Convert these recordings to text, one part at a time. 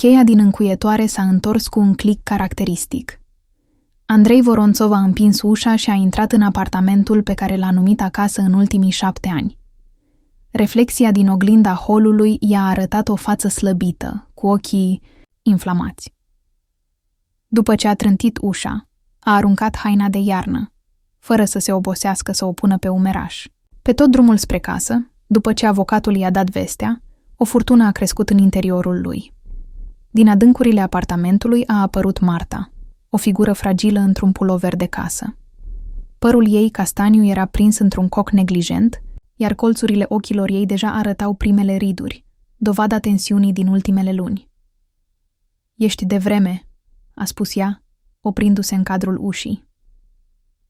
Cheia din încuietoare s-a întors cu un click caracteristic. Andrei Voronțov a împins ușa și a intrat în apartamentul pe care l-a numit acasă în ultimii 7 ani. Reflexia din oglinda holului i-a arătat o față slăbită, cu ochii inflamați. După ce a trântit ușa, a aruncat haina de iarnă, fără să se obosească să o pună pe umeraș. Pe tot drumul spre casă, după ce avocatul i-a dat vestea, o furtună a crescut în interiorul lui. Din adâncurile apartamentului a apărut Marta, o figură fragilă într-un pulover de casă. Părul ei castaniu era prins într-un coc neglijent, iar colțurile ochilor ei deja arătau primele riduri, dovada tensiunii din ultimele luni. "Ești de vreme," a spus ea, oprindu-se în cadrul ușii.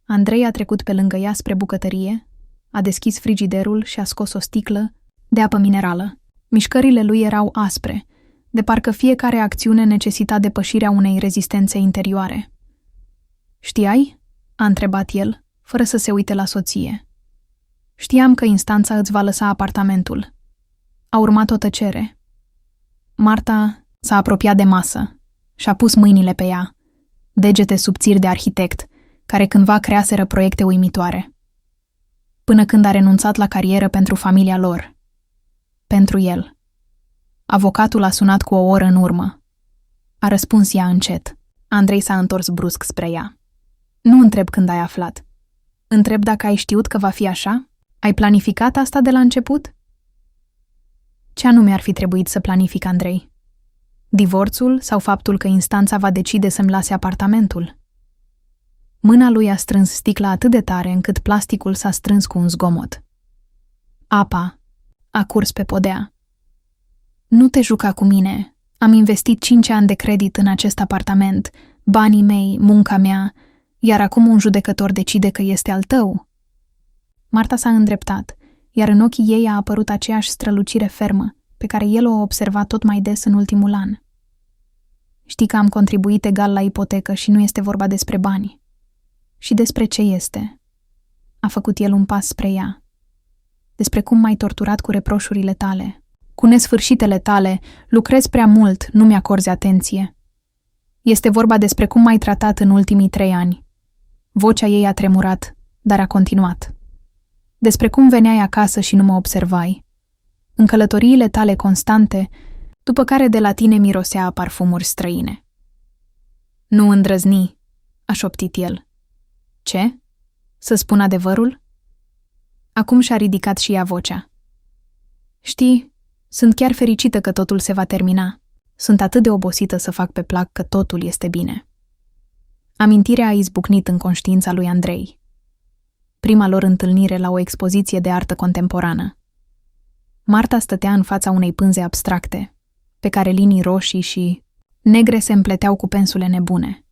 Andrei a trecut pe lângă ea spre bucătărie, a deschis frigiderul și a scos o sticlă de apă minerală. Mișcările lui erau aspre, de parcă fiecare acțiune necesita depășirea unei rezistențe interioare. "Știai?" a întrebat el, fără să se uite la soție. "Știam că instanța îți va lăsa apartamentul." A urmat o tăcere. Marta s-a apropiat de masă și-a pus mâinile pe ea, degete subțiri de arhitect, care cândva creaseră proiecte uimitoare. Până când a renunțat la carieră pentru familia lor. Pentru el. Avocatul a sunat cu o oră în urmă. A răspuns ea încet. Andrei s-a întors brusc spre ea. "Nu întreb când ai aflat. Întreb dacă ai știut că va fi așa? Ai planificat asta de la început?" Ce anume ar fi trebuit să planific, Andrei? Divorțul sau faptul că instanța va decide să-mi lase apartamentul? Mâna lui a strâns sticla atât de tare încât plasticul s-a strâns cu un zgomot. Apa a curs pe podea. "Nu te juca cu mine. Am investit 5 ani de credit în acest apartament, banii mei, munca mea, iar acum un judecător decide că este al tău." Marta s-a îndreptat, iar în ochii ei a apărut aceeași strălucire fermă, pe care el o observa tot mai des în ultimul an. "Știi că am contribuit egal la ipotecă și nu este vorba despre bani." "Și despre ce este?" A făcut el un pas spre ea. "Despre cum m-ai torturat cu reproșurile tale. Cu nesfârșitele tale, lucrezi prea mult, nu mi-acorzi atenție. Este vorba despre cum m-ai tratat în ultimii 3 ani. Vocea ei a tremurat, dar a continuat. Despre cum veneai acasă și nu mă observai. În călătoriile tale constante, după care de la tine mirosea parfumuri străine." "Nu îndrăzni," a șoptit el. "Ce? Să spun adevărul?" Acum și-a ridicat și ea vocea. "Știi, sunt chiar fericită că totul se va termina. Sunt atât de obosită să fac pe plac că totul este bine." Amintirea a izbucnit în conștiința lui Andrei. Prima lor întâlnire la o expoziție de artă contemporană. Marta stătea în fața unei pânze abstracte, pe care linii roșii și negre se împleteau cu pensule nebune.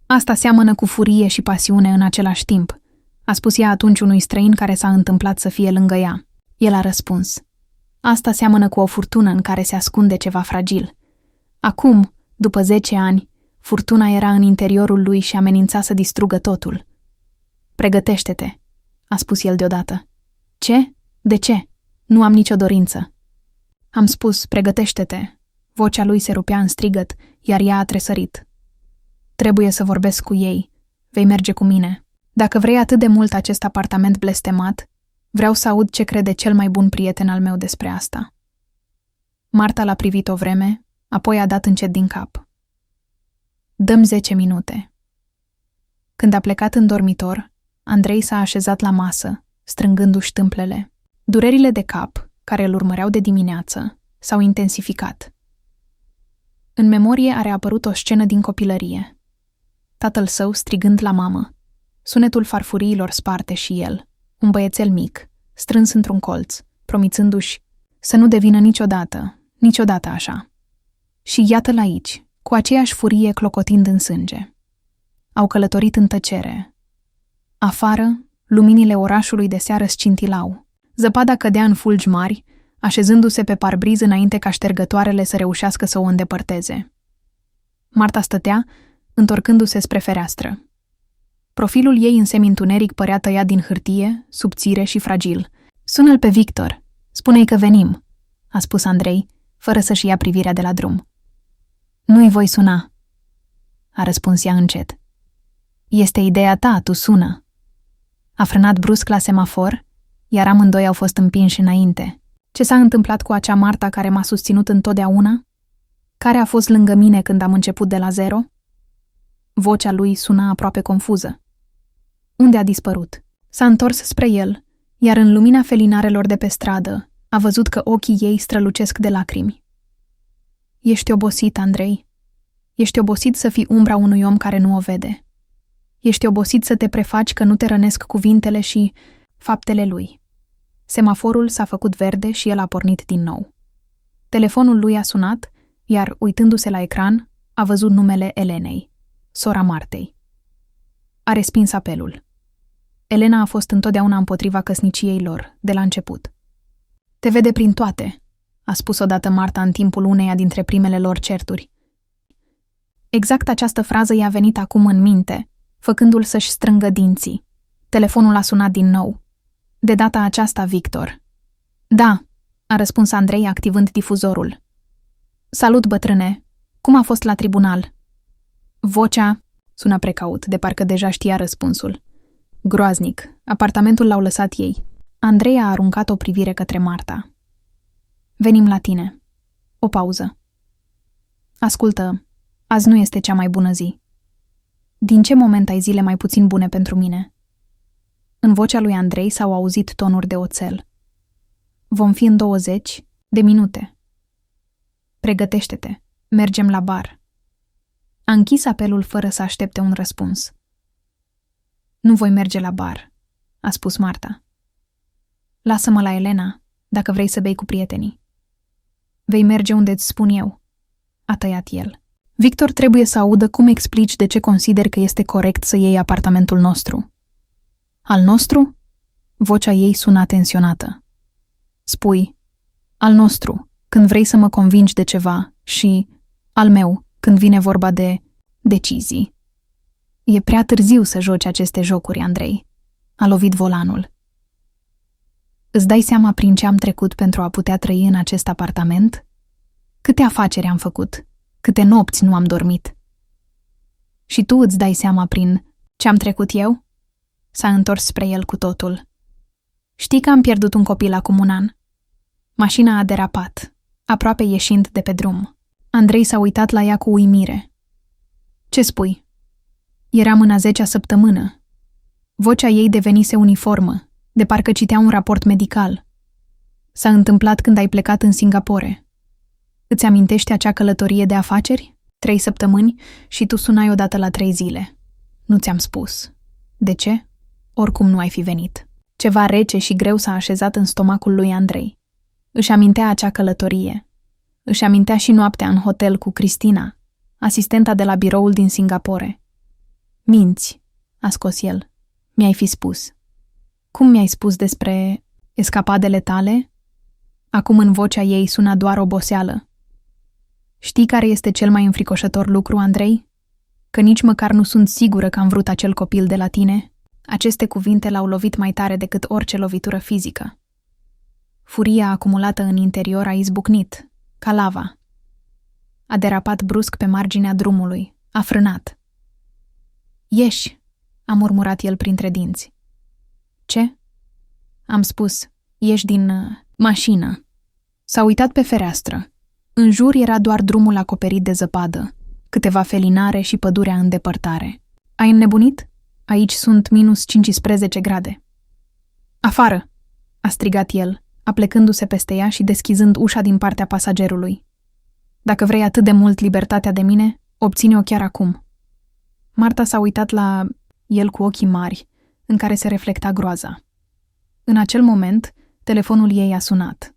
"Asta seamănă cu furie și pasiune în același timp," a spus ea atunci unui străin care s-a întâmplat să fie lângă ea. El a răspuns: "Asta seamănă cu o furtună în care se ascunde ceva fragil." Acum, după 10 ani, furtuna era în interiorul lui și amenința să distrugă totul. "Pregătește-te," a spus el deodată. "Ce? De ce? Nu am nicio dorință." Am spus, pregătește-te. Vocea lui se rupea în strigăt, iar ea a tresărit. "Trebuie să vorbesc cu ei. Vei merge cu mine. Dacă vrei atât de mult acest apartament blestemat, vreau să aud ce crede cel mai bun prieten al meu despre asta." Marta l-a privit o vreme, apoi a dat încet din cap. "Dăm 10 minute." Când a plecat în dormitor, Andrei s-a așezat la masă, strângându-și tâmplele. Durerile de cap, care îl urmăreau de dimineață, s-au intensificat. În memorie a reapărut o scenă din copilărie. Tatăl său strigând la mamă, sunetul farfuriilor sparte și el, un băiețel mic, strâns într-un colț, promițându-și să nu devină niciodată așa. Și iată-l aici, cu aceeași furie clocotind în sânge. Au călătorit în tăcere. Afară, luminile orașului de seară scintilau. Zăpada cădea în fulgi mari, așezându-se pe parbriz înainte ca ștergătoarele să reușească să o îndepărteze. Marta stătea, întorcându-se spre fereastră. Profilul ei în semi-întuneric părea tăiat din hârtie, subțire și fragil. "Sună-l pe Victor. Spune-i că venim," a spus Andrei, fără să-și ia privirea de la drum. Nu-i voi suna, a răspuns ea încet. Este ideea ta, tu sună. A frânat brusc la semafor, iar amândoi au fost împinși înainte. Ce s-a întâmplat cu acea Marta care m-a susținut întotdeauna? Care a fost lângă mine când am început de la zero? Vocea lui suna aproape confuză. Unde a dispărut? S-a întors spre el, iar în lumina felinarelor de pe stradă a văzut că ochii ei strălucesc de lacrimi. Ești obosit, Andrei. Ești obosit să fii umbra unui om care nu o vede. Ești obosit să te prefaci că nu te rănesc cuvintele și faptele lui. Semaforul s-a făcut verde și el a pornit din nou. Telefonul lui a sunat, iar, uitându-se la ecran, a văzut numele Elenei, sora Martei. A respins apelul. Elena a fost întotdeauna împotriva căsniciei lor, de la început. Te vede prin toate, a spus odată Marta în timpul uneia dintre primele lor certuri. Exact această frază i-a venit acum în minte, făcându-l să-și strângă dinții. Telefonul a sunat din nou. De data aceasta, Victor. Da, a răspuns Andrei activând difuzorul. Salut, bătrâne. Cum a fost la tribunal? Vocea sună precaut, de parcă deja știa răspunsul. Groaznic. Apartamentul l-au lăsat ei. Andrei a aruncat o privire către Marta. Venim la tine. O pauză. Ascultă, azi nu este cea mai bună zi. Din ce moment ai zile mai puțin bune pentru mine? În vocea lui Andrei s-au auzit tonuri de oțel. Vom fi în 20 de minute. Pregătește-te. Mergem la bar. A închis apelul fără să aștepte un răspuns. Nu voi merge la bar, a spus Marta. Lasă-mă la Elena, dacă vrei să bei cu prietenii. Vei merge unde îți spun eu, a tăiat el. Victor trebuie să audă cum explici de ce consideri că este corect să iei apartamentul nostru. Al nostru? Vocea ei suna tensionată. Spui, al nostru, când vrei să mă convingi de ceva și al meu, când vine vorba de decizii. E prea târziu să joci aceste jocuri, Andrei. A lovit volanul. Îți dai seama prin ce am trecut pentru a putea trăi în acest apartament? Câte afaceri am făcut? Câte nopți nu am dormit? Și tu îți dai seama prin ce am trecut eu? S-a întors spre el cu totul. Știi că am pierdut un copil acum un an? Mașina a derapat, aproape ieșind de pe drum. Andrei s-a uitat la ea cu uimire. Ce spui? Eram în a 10-a săptămână. Vocea ei devenise uniformă, de parcă citea un raport medical. S-a întâmplat când ai plecat în Singapore. Îți amintești acea călătorie de afaceri? 3 săptămâni și tu sunai odată la 3 zile. Nu ți-am spus. De ce? Oricum nu ai fi venit. Ceva rece și greu s-a așezat în stomacul lui Andrei. Își amintea acea călătorie. Își amintea și noaptea în hotel cu Cristina, asistenta de la biroul din Singapore. Minți, a scos el. Mi-ai fi spus. Cum mi-ai spus despre escapadele tale? Acum în vocea ei suna doar oboseală. Știi care este cel mai înfricoșător lucru, Andrei? Că nici măcar nu sunt sigură că am vrut acel copil de la tine. Aceste cuvinte l-au lovit mai tare decât orice lovitură fizică. Furia acumulată în interior a izbucnit, ca lava. A derapat brusc pe marginea drumului, a frânat. Ieși, a murmurat el printre dinți. Ce? Am spus, ieși din mașină. S-a uitat pe fereastră. În jur era doar drumul acoperit de zăpadă, câteva felinare și pădurea în depărtare. Ai înnebunit? Aici sunt minus 15 grade. Afară, a strigat el, aplecându-se peste ea și deschizând ușa din partea pasagerului. Dacă vrei atât de mult libertatea de mine, obține-o chiar acum. Marta s-a uitat la el cu ochii mari, în care se reflecta groaza. În acel moment, telefonul ei a sunat.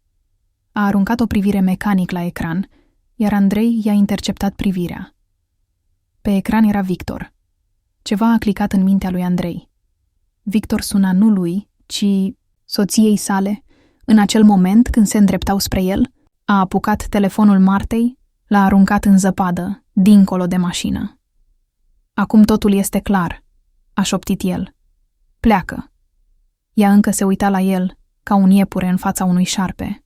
A aruncat o privire mecanic la ecran, iar Andrei i-a interceptat privirea. Pe ecran era Victor. Ceva a clicat în mintea lui Andrei. Victor suna nu lui, ci soției sale. În acel moment, când se îndreptau spre el, a apucat telefonul Martei, l-a aruncat în zăpadă, dincolo de mașină. Acum totul este clar, a șoptit el. Pleacă. Ea încă se uita la el, ca un iepure în fața unui șarpe.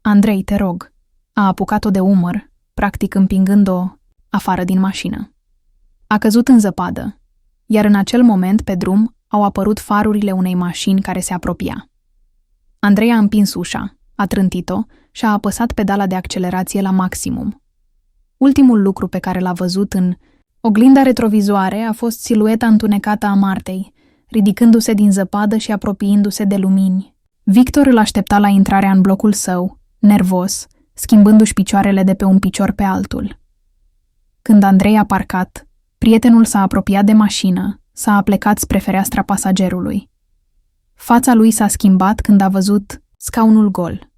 Andrei, te rog, a apucat-o de umăr, practic împingând-o afară din mașină. A căzut în zăpadă, iar în acel moment, pe drum, au apărut farurile unei mașini care se apropia. Andrei a împins ușa, a trântit-o și a apăsat pedala de accelerație la maximum. Ultimul lucru pe care l-a văzut în oglinda retrovizoare a fost silueta întunecată a Martei, ridicându-se din zăpadă și apropiindu-se de lumini. Victor îl aștepta la intrarea în blocul său, nervos, schimbându-și picioarele de pe un picior pe altul. Când Andrei a parcat, prietenul s-a apropiat de mașină, s-a aplecat spre fereastra pasagerului. Fața lui s-a schimbat când a văzut scaunul gol.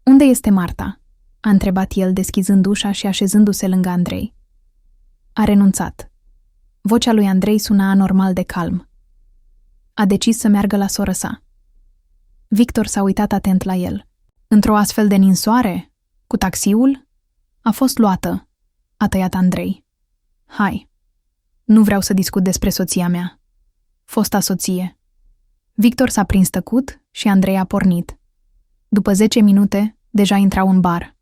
"Unde este Marta?" a întrebat el, deschizând ușa și așezându-se lângă Andrei. A renunțat. Vocea lui Andrei suna anormal de calm. A decis să meargă la soră sa. Victor s-a uitat atent la el. "Într-o astfel de ninsoare? Cu taxiul?" "A fost luată," a tăiat Andrei. "Hai. Nu vreau să discut despre soția mea. Fosta soție." Victor s-a prins tăcut și Andrei a pornit. După 10 minute, deja intrau în bar.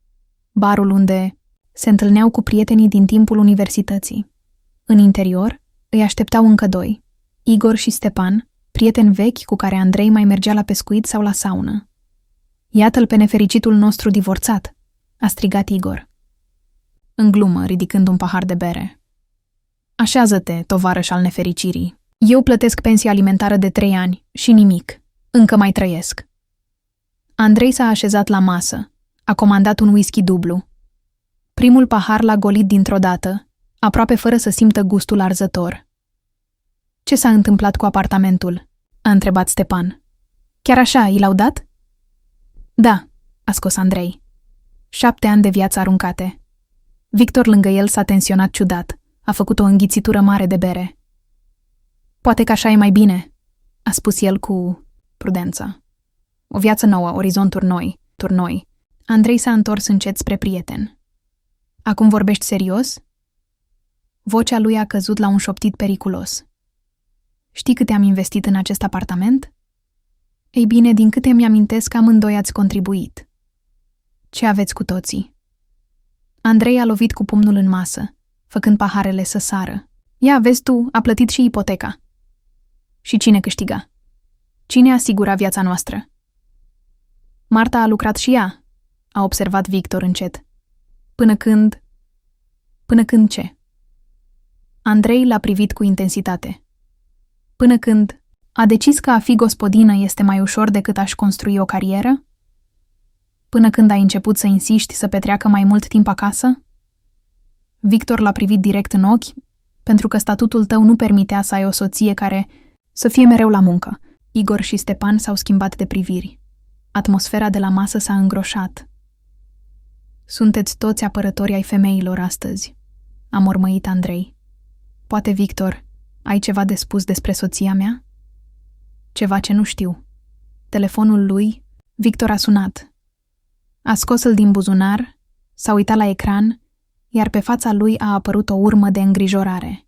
Barul unde se întâlneau cu prietenii din timpul universității. În interior îi așteptau încă 2, Igor și Stepan, prieteni vechi cu care Andrei mai mergea la pescuit sau la saună. "Iată-l pe nefericitul nostru divorțat," a strigat Igor. În glumă, ridicând un pahar de bere. "Așează-te, tovarăș al nefericirii. Eu plătesc pensie alimentară de 3 ani și nimic. Încă mai trăiesc." Andrei s-a așezat la masă. A comandat un whisky dublu. Primul pahar l-a golit dintr-o dată, aproape fără să simtă gustul arzător. "Ce s-a întâmplat cu apartamentul?" a întrebat Stepan. "Chiar așa, i l-au dat?" "Da," a scos Andrei. 7 ani de viață aruncate." Victor lângă el s-a tensionat ciudat. A făcut o înghițitură mare de bere. "Poate că așa e mai bine," a spus el cu prudență. "O viață nouă, orizonturi noi, turnoi." Andrei s-a întors încet spre prieten. "Acum vorbești serios?" Vocea lui a căzut la un șoptit periculos. "Știi câte am investit în acest apartament?" "Ei bine, din câte mi-amintesc, amândoi ați contribuit." "Ce aveți cu toții?" Andrei a lovit cu pumnul în masă, făcând paharele să sară. "Ia, vezi tu, a plătit și ipoteca." "Și cine câștiga? Cine asigura viața noastră?" "Marta a lucrat și ea," a observat Victor încet. Până când ce?" Andrei l-a privit cu intensitate. "Până când a decis că a fi gospodină este mai ușor decât a-și construi o carieră? Până când ai început să insiști să petreacă mai mult timp acasă?" Victor l-a privit direct în ochi, pentru că statutul tău nu permitea să ai o soție care să fie mereu la muncă. Igor și Stepan s-au schimbat de priviri. Atmosfera de la masă s-a îngroșat. "Sunteți toți apărători ai femeilor astăzi," a mormăit Andrei. "Poate, Victor, ai ceva de spus despre soția mea?" "Ceva ce nu știu." Telefonul lui, Victor a sunat. A scos-l din buzunar, s-a uitat la ecran, iar pe fața lui a apărut o urmă de îngrijorare.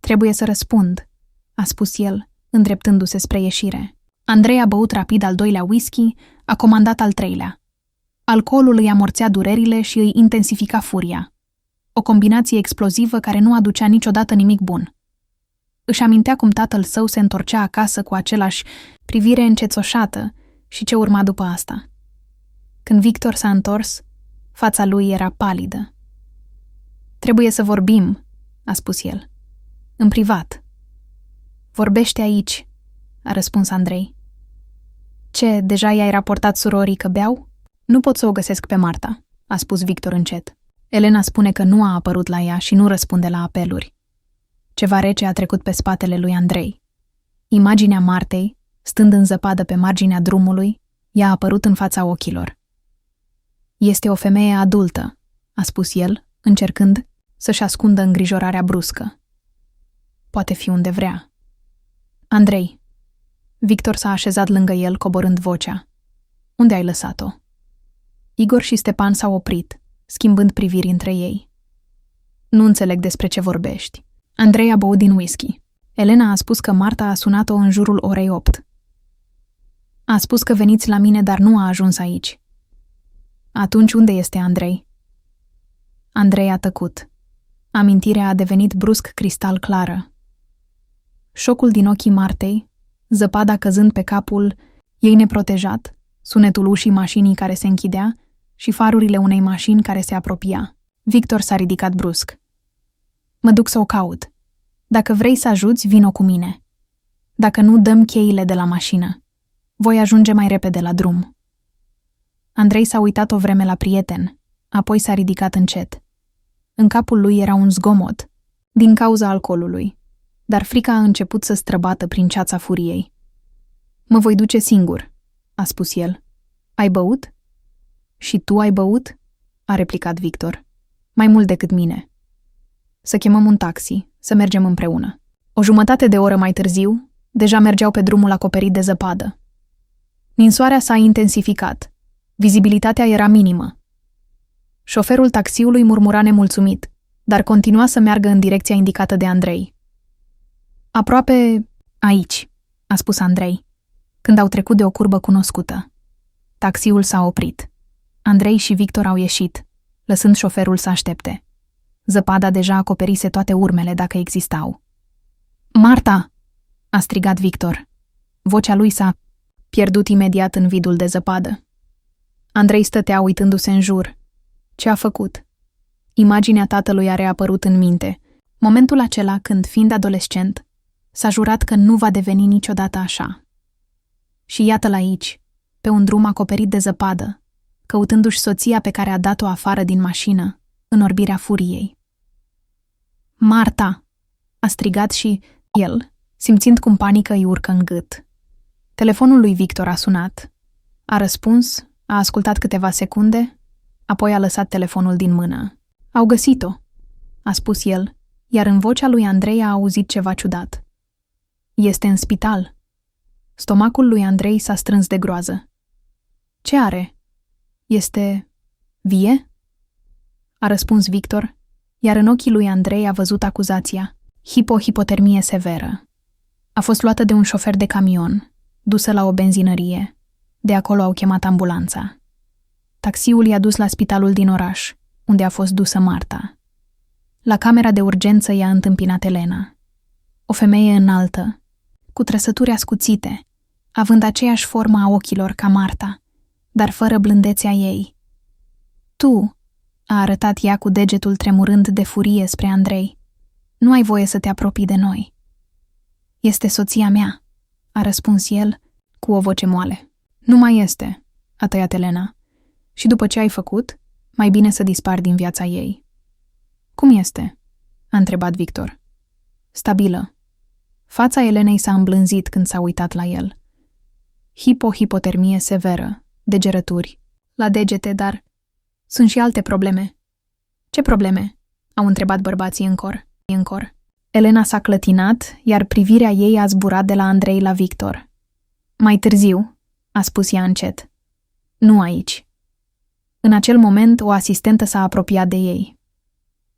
"Trebuie să răspund," a spus el, îndreptându-se spre ieșire. Andrei a băut rapid al 2-lea whisky, a comandat al 3-lea. Alcoolul îi amorțea durerile și îi intensifica furia. O combinație explozivă care nu aducea niciodată nimic bun. Își amintea cum tatăl său se întorcea acasă cu același privire încețoșată și ce urma după asta. Când Victor s-a întors, fața lui era palidă. "Trebuie să vorbim," a spus el. "În privat." "Vorbește aici," a răspuns Andrei. "Ce, deja i-ai raportat surorii că beau?" "Nu pot să o găsesc pe Marta," a spus Victor încet. Elena spune că nu a apărut la ea și nu răspunde la apeluri. Ceva rece a trecut pe spatele lui Andrei. Imaginea Martei, stând în zăpadă pe marginea drumului, i-a apărut în fața ochilor. "Este o femeie adultă," a spus el, încercând să-și ascundă îngrijorarea bruscă. "Poate fi unde vrea." "Andrei." Victor s-a așezat lângă el, coborând vocea. "Unde ai lăsat-o?" Igor și Stepan s-au oprit, schimbând priviri între ei. "Nu înțeleg despre ce vorbești." Andrei a băut din whisky. Elena a spus că Marta a sunat-o în jurul orei 8. "A spus că veniți la mine, dar nu a ajuns aici." "Atunci unde este Andrei?" Andrei a tăcut. Amintirea a devenit brusc cristal clară. Șocul din ochii Martei, zăpada căzând pe capul ei neprotejat, sunetul ușii mașinii care se închidea și farurile unei mașini care se apropia. Victor s-a ridicat brusc. Mă duc să o caut. Dacă vrei să ajuți, vino cu mine. Dacă nu, dăm cheile de la mașină. Voi ajunge mai repede la drum. Andrei s-a uitat o vreme la prieten, apoi s-a ridicat încet. În capul lui era un zgomot, din cauza alcoolului, dar frica a început să străbată prin ceața furiei. Mă voi duce singur, a spus el. Ai băut? Și tu ai băut? A replicat Victor. Mai mult decât mine. Să chemăm un taxi, să mergem împreună. O jumătate de oră mai târziu, deja mergeau pe drumul acoperit de zăpadă. Ninsoarea s-a intensificat. Vizibilitatea era minimă. Șoferul taxiului murmura nemulțumit, dar continua să meargă în direcția indicată de Andrei. Aproape aici, a spus Andrei, când au trecut de o curbă cunoscută. Taxiul s-a oprit. Andrei și Victor au ieșit, lăsând șoferul să aștepte. Zăpada deja acoperise toate urmele, dacă existau. Marta! A strigat Victor. Vocea lui s-a pierdut imediat în vidul de zăpadă. Andrei stătea uitându-se în jur. Ce a făcut? Imaginea tatălui a reapărut în minte. Momentul acela când, fiind adolescent, s-a jurat că nu va deveni niciodată așa. Și iată-l aici, pe un drum acoperit de zăpadă, căutându-și soția pe care a dat-o afară din mașină, în orbirea furiei. Marta! A strigat și el, simțind cum panică îi urcă în gât. Telefonul lui Victor a sunat. A răspuns, a ascultat câteva secunde, apoi a lăsat telefonul din mână. Au găsit-o, a spus el, iar în vocea lui Andrei a auzit ceva ciudat. Este în spital. Stomacul lui Andrei s-a strâns de groază. Ce are? Este vie? A răspuns Victor, iar în ochii lui Andrei a văzut acuzația. Hipotermie severă. A fost luată de un șofer de camion, dusă la o benzinărie. De acolo au chemat ambulanța. Taxiul i-a dus la spitalul din oraș, unde a fost dusă Marta. La camera de urgență i-a întâmpinat Elena. O femeie înaltă, cu trăsături ascuțite, având aceeași formă a ochilor ca Marta, dar fără blândețea ei. Tu, a arătat ea cu degetul tremurând de furie spre Andrei, nu ai voie să te apropii de noi. Este soția mea, a răspuns el cu o voce moale. Nu mai este, a tăiat Elena. Și după ce ai făcut, mai bine să dispari din viața ei. Cum este? A întrebat Victor. Stabilă. Fața Elenei s-a îmblânzit când s-a uitat la el. Hipotermie severă, degerături, la degete, dar sunt și alte probleme. Ce probleme? Au întrebat bărbații în cor. Elena s-a clătinat, iar privirea ei a zburat de la Andrei la Victor. Mai târziu, a spus ea încet. Nu aici. În acel moment, o asistentă s-a apropiat de ei.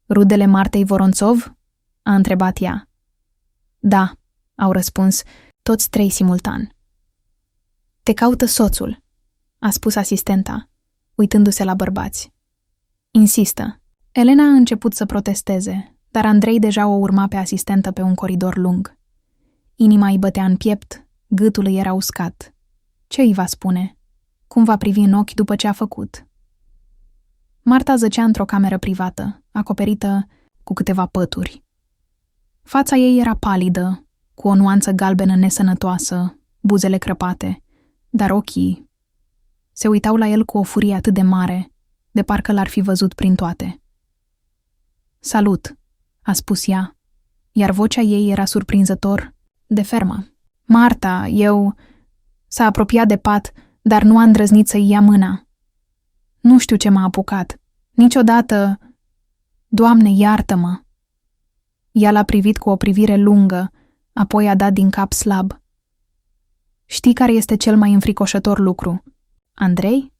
Rudele Martei Voronțov? A întrebat ea. Da, au răspuns toți trei simultan. Te caută soțul, a spus asistenta, uitându-se la bărbați. Insistă. Elena a început să protesteze, dar Andrei deja o urma pe asistentă pe un coridor lung. Inima îi bătea în piept, gâtul îi era uscat. Ce îi va spune? Cum va privi în ochi după ce a făcut? Marta zăcea într-o cameră privată, acoperită cu câteva pături. Fața ei era palidă, cu o nuanță galbenă nesănătoasă, buzele crăpate, dar ochii se uitau la el cu o furie atât de mare, de parcă l-ar fi văzut prin toate. Salut, a spus ea, iar vocea ei era surprinzător de fermă. Marta, eu... S-a apropiat de pat, dar nu a îndrăznit să-i ia mâna. Nu știu ce m-a apucat. Niciodată... Doamne, iartă-mă! Ea l-a privit cu o privire lungă, apoi a dat din cap slab. Știi care este cel mai înfricoșător lucru, Andrei?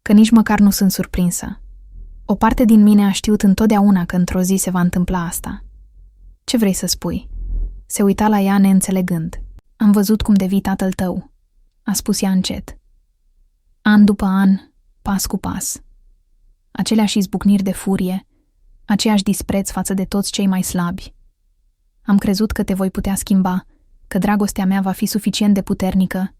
Că nici măcar nu sunt surprinsă. O parte din mine a știut întotdeauna că într-o zi se va întâmpla asta. Ce vrei să spui? Se uita la ea neînțelegând. Am văzut cum devii tatăl tău, a spus ea încet. An după an, pas cu pas. Aceleași izbucniri de furie, aceeași dispreț față de toți cei mai slabi. Am crezut că te voi putea schimba, că dragostea mea va fi suficient de puternică,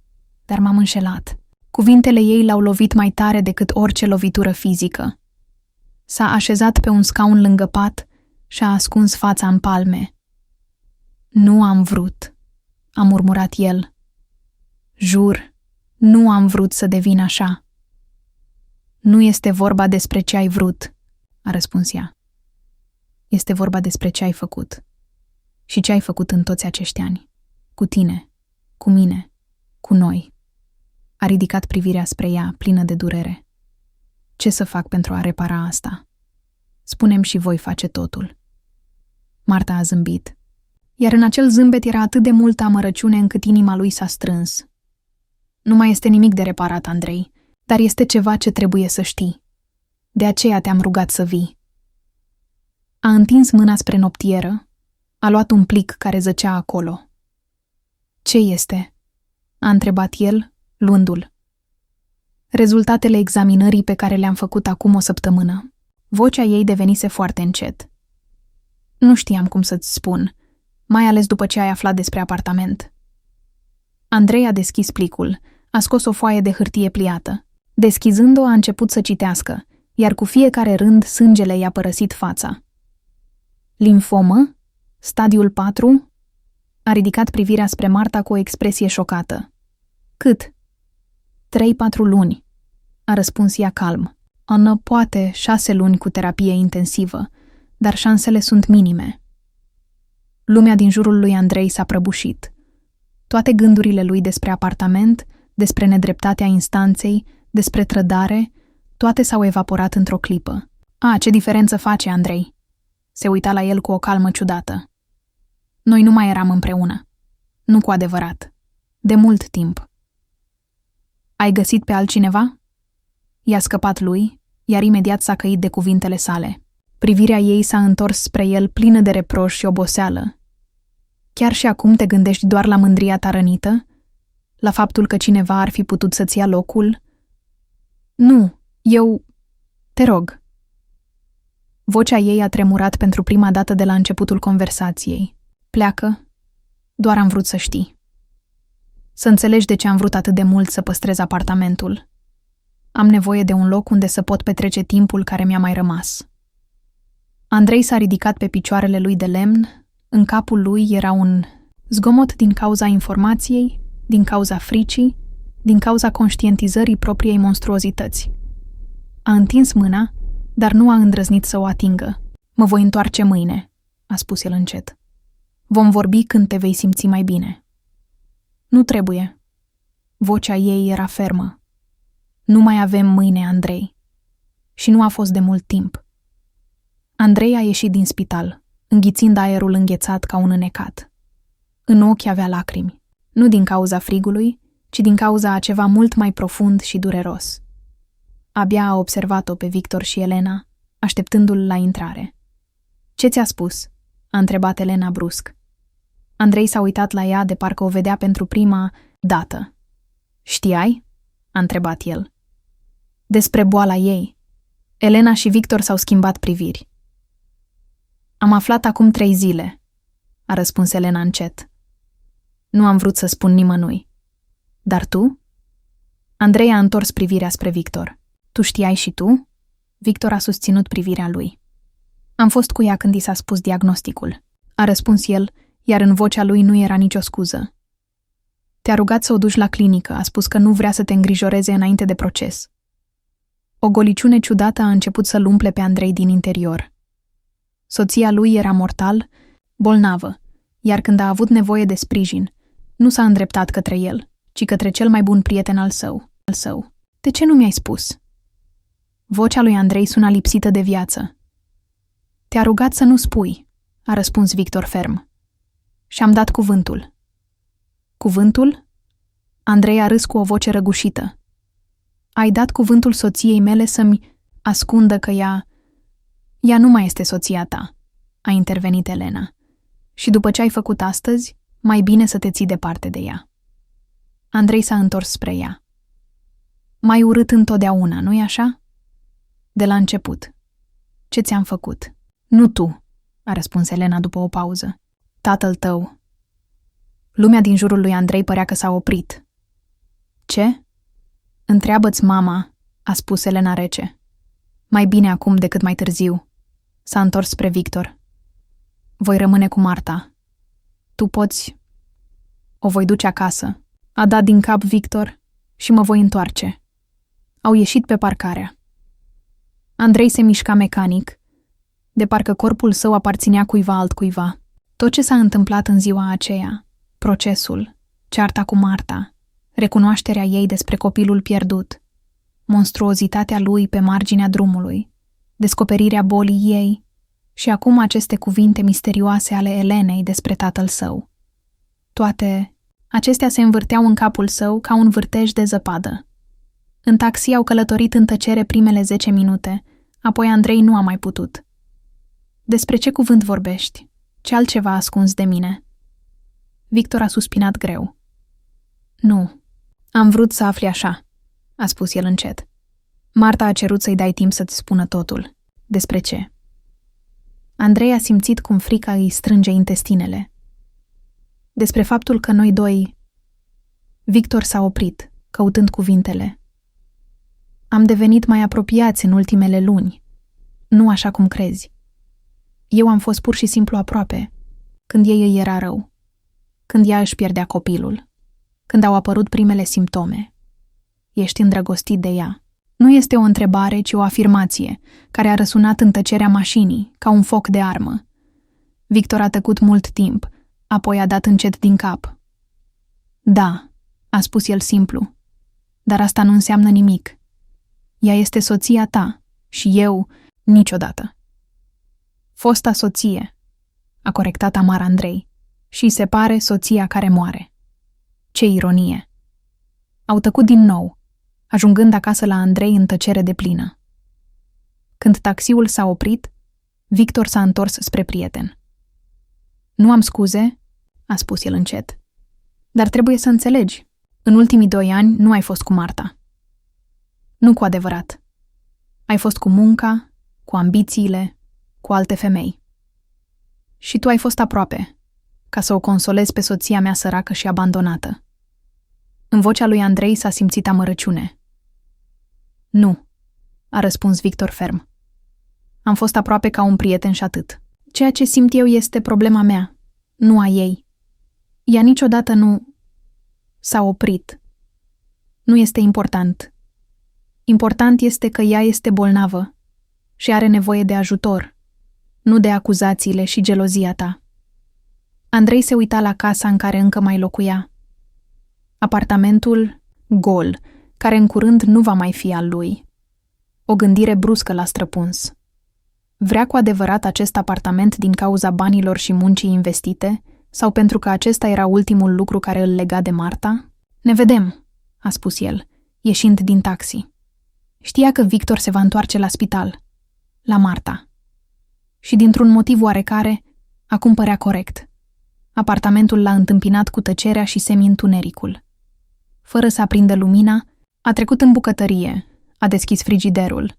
dar m-am înșelat. Cuvintele ei l-au lovit mai tare decât orice lovitură fizică. S-a așezat pe un scaun lângă pat și a ascuns fața în palme. Nu am vrut, a murmurat el. Jur, nu am vrut să devin așa. Nu este vorba despre ce ai vrut, a răspuns ea. Este vorba despre ce ai făcut. Și ce ai făcut în toți acești ani. Cu tine, cu mine, cu noi. A ridicat privirea spre ea, plină de durere. Ce să fac pentru a repara asta? Spune-mi și voi face totul. Marta a zâmbit. Iar în acel zâmbet era atât de multă amărăciune încât inima lui s-a strâns. Nu mai este nimic de reparat, Andrei, dar este ceva ce trebuie să știi. De aceea te-am rugat să vii. A întins mâna spre noptieră, a luat un plic care zăcea acolo. Ce este? A întrebat el, luându-l. Rezultatele examinării pe care le-am făcut acum o săptămână. Vocea ei devenise foarte încet. Nu știam cum să-ți spun, mai ales după ce ai aflat despre apartament. Andrei a deschis plicul, a scos o foaie de hârtie pliată. Deschizând-o, a început să citească, iar cu fiecare rând sângele i-a părăsit fața. Limfomă? Stadiul 4? A ridicat privirea spre Marta cu o expresie șocată. Cât? 3-4 luni, a răspuns ea calm. Ana, poate 6 luni cu terapie intensivă, dar șansele sunt minime. Lumea din jurul lui Andrei s-a prăbușit. Toate gândurile lui despre apartament, despre nedreptatea instanței, despre trădare, toate s-au evaporat într-o clipă. Ce diferență face, Andrei? Se uita la el cu o calmă ciudată. Noi nu mai eram împreună. Nu cu adevărat. De mult timp. Ai găsit pe altcineva? I-a scăpat lui, iar imediat s-a căit de cuvintele sale. Privirea ei s-a întors spre el plină de reproș și oboseală. Chiar și acum te gândești doar la mândria ta rănită? La faptul că cineva ar fi putut să-ți ia locul? Nu, eu... Te rog. Vocea ei a tremurat pentru prima dată de la începutul conversației. Pleacă. Doar am vrut să știi. Să înțelegi de ce am vrut atât de mult să păstrez apartamentul. Am nevoie de un loc unde să pot petrece timpul care mi-a mai rămas. Andrei s-a ridicat pe picioarele lui de lemn. În capul lui era un zgomot din cauza informației, din cauza fricii, din cauza conștientizării propriei monstruozități. A întins mâna, dar nu a îndrăznit să o atingă. Mă voi întoarce mâine, a spus el încet. Vom vorbi când te vei simți mai bine. Nu trebuie. Vocea ei era fermă. Nu mai avem mâine, Andrei. Și nu a fost de mult timp. Andrei a ieșit din spital, înghițind aerul înghețat ca un înecat. În ochi avea lacrimi, nu din cauza frigului, ci din cauza a ceva mult mai profund și dureros. Abia a observat-o pe Victor și Elena, așteptându-l la intrare. Ce ți-a spus?" a întrebat Elena brusc. Andrei s-a uitat la ea de parcă o vedea pentru prima dată. Știai?" a întrebat el. Despre boala ei. Elena și Victor s-au schimbat priviri. Am aflat acum 3 zile, a răspuns Elena încet. Nu am vrut să spun nimănui. Dar tu? Andrei a întors privirea spre Victor. Tu știai și tu? Victor a susținut privirea lui. Am fost cu ea când i s-a spus diagnosticul, a răspuns el, iar în vocea lui nu era nicio scuză. Te-a rugat să o duci la clinică, a spus că nu vrea să te îngrijoreze înainte de proces. O goliciune ciudată a început să-l umple pe Andrei din interior. Soția lui era mortal, bolnavă, iar când a avut nevoie de sprijin, nu s-a îndreptat către el, ci către cel mai bun prieten al său. De ce nu mi-ai spus? Vocea lui Andrei suna lipsită de viață. Te-a rugat să nu spui, a răspuns Victor ferm. Și-am dat cuvântul. Cuvântul? Andrei a râs cu o voce răgușită. Ai dat cuvântul soției mele să-mi ascundă că ea nu mai este soția ta, a intervenit Elena. Și după ce ai făcut astăzi, mai bine să te ții departe de ea. Andrei s-a întors spre ea. M-ai urât întotdeauna, nu-i așa? De la început. Ce ți-am făcut? Nu tu, a răspuns Elena după o pauză. Tatăl tău. Lumea din jurul lui Andrei părea că s-a oprit. Ce? Întreabă-ți mama, a spus Elena rece. Mai bine acum decât mai târziu. S-a întors spre Victor. Voi rămâne cu Marta. Tu poți... O voi duce acasă. A dat din cap Victor și mă voi întoarce. Au ieșit pe parcarea. Andrei se mișca mecanic, de parcă corpul său aparținea cuiva altcuiva. Tot ce s-a întâmplat în ziua aceea, procesul, cearta cu Marta, recunoașterea ei despre copilul pierdut, monstruozitatea lui pe marginea drumului, descoperirea bolii ei și acum aceste cuvinte misterioase ale Elenei despre tatăl său. Toate acestea se învârteau în capul său ca un vârtej de zăpadă. În taxi au călătorit în tăcere primele 10 minute, apoi Andrei nu a mai putut. Despre ce cuvânt vorbești? Ce altceva ascuns de mine? Victor a suspinat greu. Nu, am vrut să afli așa, a spus el încet. Marta a cerut să-i dai timp să-ți spună totul. Despre ce? Andrei a simțit cum frica îi strânge intestinele. Despre faptul că noi doi... Victor s-a oprit, căutând cuvintele. Am devenit mai apropiați în ultimele luni. Nu așa cum crezi. Eu am fost pur și simplu aproape, când ei îi era rău, când ea își pierdea copilul, când au apărut primele simptome. Ești îndrăgostit de ea. Nu este o întrebare, ci o afirmație, care a răsunat în tăcerea mașinii, ca un foc de armă. Victor a tăcut mult timp, apoi a dat încet din cap. Da, a spus el simplu, dar asta nu înseamnă nimic. Ea este soția ta și eu niciodată. Fosta soție, a corectat amar Andrei, și se pare soția care moare. Ce ironie! Au tăcut din nou, ajungând acasă la Andrei în tăcere deplină. Când taxiul s-a oprit, Victor s-a întors spre prieten. Nu am scuze, a spus el încet, dar trebuie să înțelegi, în ultimii 2 ani nu ai fost cu Marta. Nu cu adevărat. Ai fost cu munca, cu ambițiile, cu alte femei. Și tu ai fost aproape, ca să o consolezi pe soția mea săracă și abandonată. În vocea lui Andrei s-a simțit amărăciune. Nu, a răspuns Victor ferm. Am fost aproape ca un prieten și atât. Ceea ce simt eu este problema mea, nu a ei. Ea niciodată nu s-a oprit. Nu este important. Important este că ea este bolnavă și are nevoie de ajutor, nu de acuzațiile și gelozia ta. Andrei se uita la casa în care încă mai locuia. Apartamentul gol, care în curând nu va mai fi al lui. O gândire bruscă l-a străpuns. Vrea cu adevărat acest apartament din cauza banilor și muncii investite, sau pentru că acesta era ultimul lucru care îl lega de Marta? Ne vedem, a spus el, ieșind din taxi. Știa că Victor se va întoarce la spital, la Marta. Și dintr-un motiv oarecare, acum părea corect. Apartamentul l-a întâmpinat cu tăcerea și semi-întunericul. Fără să aprindă lumina, a trecut în bucătărie, a deschis frigiderul.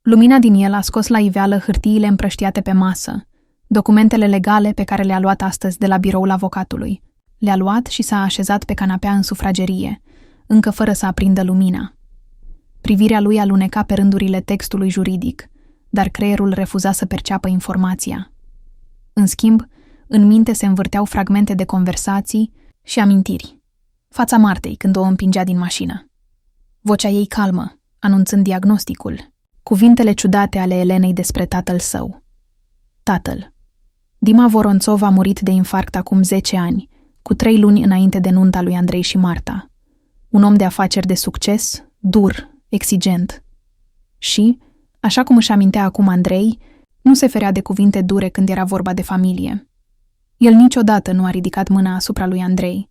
Lumina din el a scos la iveală hârtiile împrăștiate pe masă, documentele legale pe care le-a luat astăzi de la biroul avocatului. Le-a luat și s-a așezat pe canapea în sufragerie, încă fără să aprindă lumina. Privirea lui aluneca pe rândurile textului juridic, dar creierul refuza să perceapă informația. În schimb, în minte se învârteau fragmente de conversații și amintiri. Fața Martei când o împingea din mașină. Vocea ei calmă, anunțând diagnosticul. Cuvintele ciudate ale Elenei despre tatăl său. Tatăl. Dima Voronțov a murit de infarct acum 10 ani, cu 3 luni înainte de nunta lui Andrei și Marta. Un om de afaceri de succes, dur, exigent. Și, așa cum își amintea acum Andrei, nu se ferea de cuvinte dure când era vorba de familie. El niciodată nu a ridicat mâna asupra lui Andrei,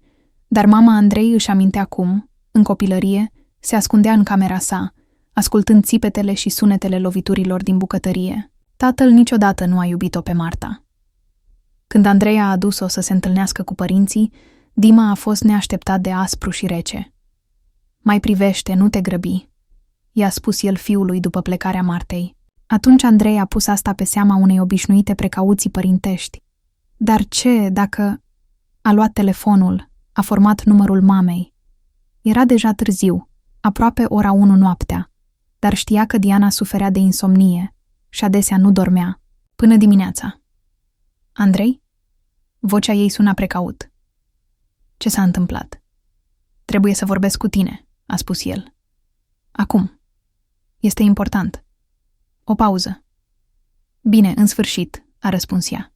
dar mama Andrei își amintea cum, în copilărie, se ascundea în camera sa, ascultând țipetele și sunetele loviturilor din bucătărie. Tatăl niciodată nu a iubit-o pe Marta. Când Andrei a adus-o să se întâlnească cu părinții, Dima a fost neașteptat de aspru și rece. Mai privește, nu te grăbi, i-a spus el fiului după plecarea Martei. Atunci Andrei a pus asta pe seama unei obișnuite precauții părintești. Dar ce dacă... A luat telefonul, a format numărul mamei. Era deja târziu, aproape ora 1 noaptea, dar știa că Diana suferea de insomnie și adesea nu dormea, până dimineața. Andrei? Vocea ei suna precaut. Ce s-a întâmplat? Trebuie să vorbesc cu tine, a spus el. Acum. Este important. O pauză. Bine, în sfârșit, a răspuns ea.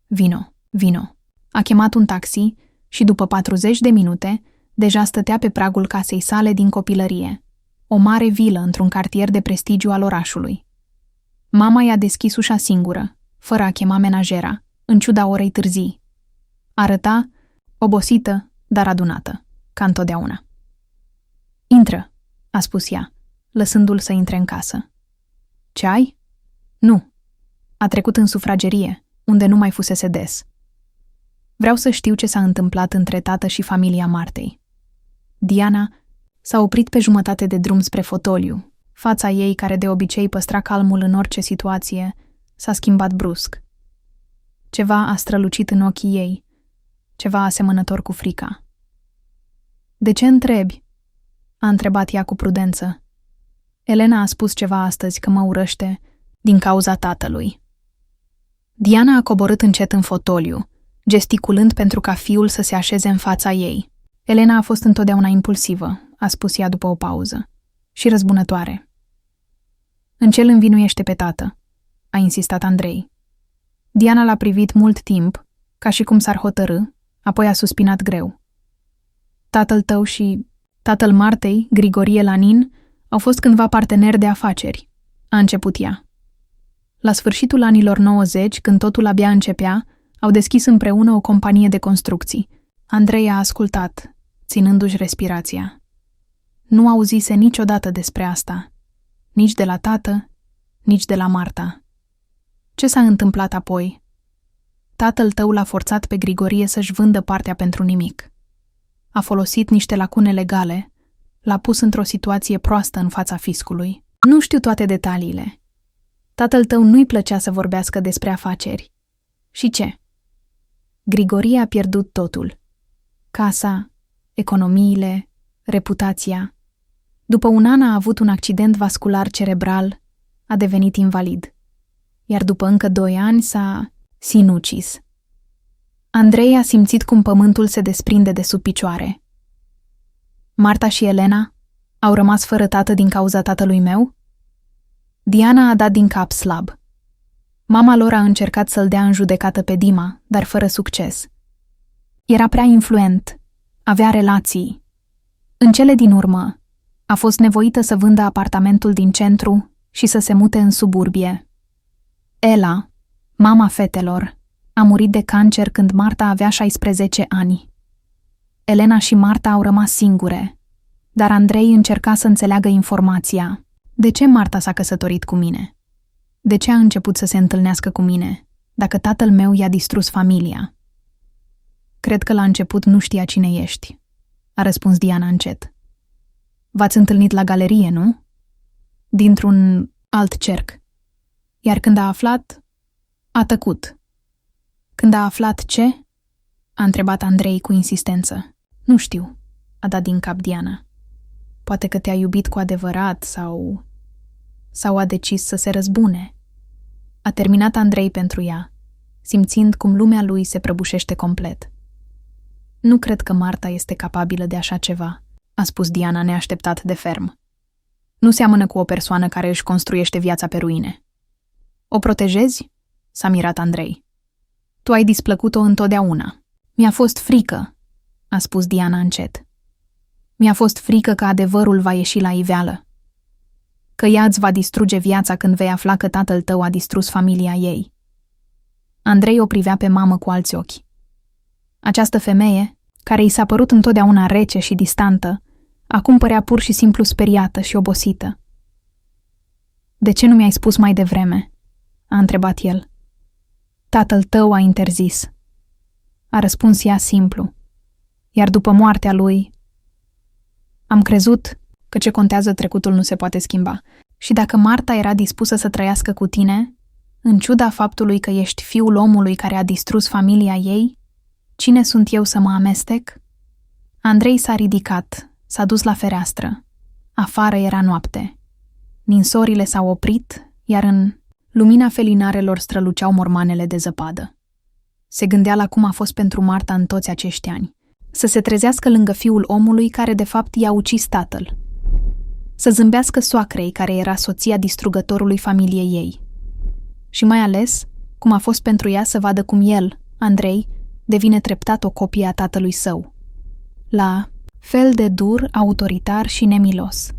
Vino. A chemat un taxi și după 40 de minute deja stătea pe pragul casei sale din copilărie, o mare vilă într-un cartier de prestigiu al orașului. Mama i-a deschis ușa singură, fără a chema menajera, în ciuda orei târzii. Arăta obosită, dar adunată, ca întotdeauna. Intră, a spus ea, lăsându-l să intre în casă. Ce ai? Nu. A trecut în sufragerie, unde nu mai fusese des. Vreau să știu ce s-a întâmplat între tată și familia Martei. Diana s-a oprit pe jumătate de drum spre fotoliu. Fața ei, care de obicei păstra calmul în orice situație, s-a schimbat brusc. Ceva a strălucit în ochii ei, ceva asemănător cu frica. De ce întrebi? A întrebat ea cu prudență. Elena a spus ceva astăzi că mă urăște din cauza tatălui. Diana a coborât încet în fotoliu, gesticulând pentru ca fiul să se așeze în fața ei. Elena a fost întotdeauna impulsivă, a spus ea după o pauză, și răzbunătoare. În ce îl învinuiește pe tată? A insistat Andrei. Diana l-a privit mult timp, ca și cum s-ar hotărâ, apoi a suspinat greu. Tatăl tău și tatăl Martei, Grigorie Lanin, au fost cândva parteneri de afaceri, a început ea. La sfârșitul anilor 90, când totul abia începea, au deschis împreună o companie de construcții. Andrei a ascultat, ținându-și respirația. Nu auzise niciodată despre asta, nici de la tată, nici de la Marta. Ce s-a întâmplat apoi? Tatăl tău l-a forțat pe Grigorie să-și vândă partea pentru nimic. A folosit niște lacune legale, l-a pus într-o situație proastă în fața fiscului. Nu știu toate detaliile. Tatăl tău nu-i plăcea să vorbească despre afaceri. Și ce? Grigorie a pierdut totul. Casa, economiile, reputația. După un an a avut un accident vascular cerebral, a devenit invalid. Iar după încă 2 ani s-a sinucis. Andrei a simțit cum pământul se desprinde de sub picioare. Marta și Elena au rămas fără tată din cauza tatălui meu? Diana a dat din cap slab. Mama lor a încercat să-l dea în judecată pe Dima, dar fără succes. Era prea influent, avea relații. În cele din urmă, a fost nevoită să vândă apartamentul din centru și să se mute în suburbie. Ela, mama fetelor, a murit de cancer când Marta avea 16 ani. Elena și Marta au rămas singure, dar Andrei încerca să înțeleagă informația. De ce Marta s-a căsătorit cu mine? De ce a început să se întâlnească cu mine, dacă tatăl meu i-a distrus familia? Cred că la început nu știa cine ești, a răspuns Diana încet. V-ați întâlnit la galerie, nu? Dintr-un alt cerc. Iar când a aflat, a tăcut. Când a aflat ce? A întrebat Andrei cu insistență. Nu știu, a dat din cap Diana. Poate că te-a iubit cu adevărat sau a decis să se răzbune. A terminat Andrei pentru ea, simțind cum lumea lui se prăbușește complet. Nu cred că Marta este capabilă de așa ceva, a spus Diana neașteptat de ferm. Nu seamănă cu o persoană care își construiește viața pe ruine. O protejezi? S-a mirat Andrei. Tu ai displăcut-o întotdeauna. Mi-a fost frică, a spus Diana încet. Mi-a fost frică că adevărul va ieși la iveală. Că ea îți va distruge viața când vei afla că tatăl tău a distrus familia ei. Andrei o privea pe mamă cu alți ochi. Această femeie, care i s-a părut întotdeauna rece și distantă, acum părea pur și simplu speriată și obosită. De ce nu mi-ai spus mai devreme? A întrebat el. Tatăl tău a interzis. A răspuns ea simplu. Iar după moartea lui... Am crezut că ce contează trecutul nu se poate schimba Și dacă Marta era dispusă să trăiască cu tine, în ciuda faptului că ești fiul omului care a distrus familia ei, cine sunt eu să mă amestec? Andrei s-a ridicat, s-a dus la fereastră. Afară era noapte. Ninsorile s-au oprit, iar în lumina felinarelor străluceau mormanele de zăpadă. Se gândea la cum a fost pentru Marta în toți acești ani. Să se trezească lângă fiul omului care de fapt i-a ucis tatăl. Să zâmbească soacrei care era soția distrugătorului familiei ei. Și mai ales, cum a fost pentru ea să vadă cum el, Andrei, devine treptat o copie a tatălui său. La fel de dur, autoritar și nemilos.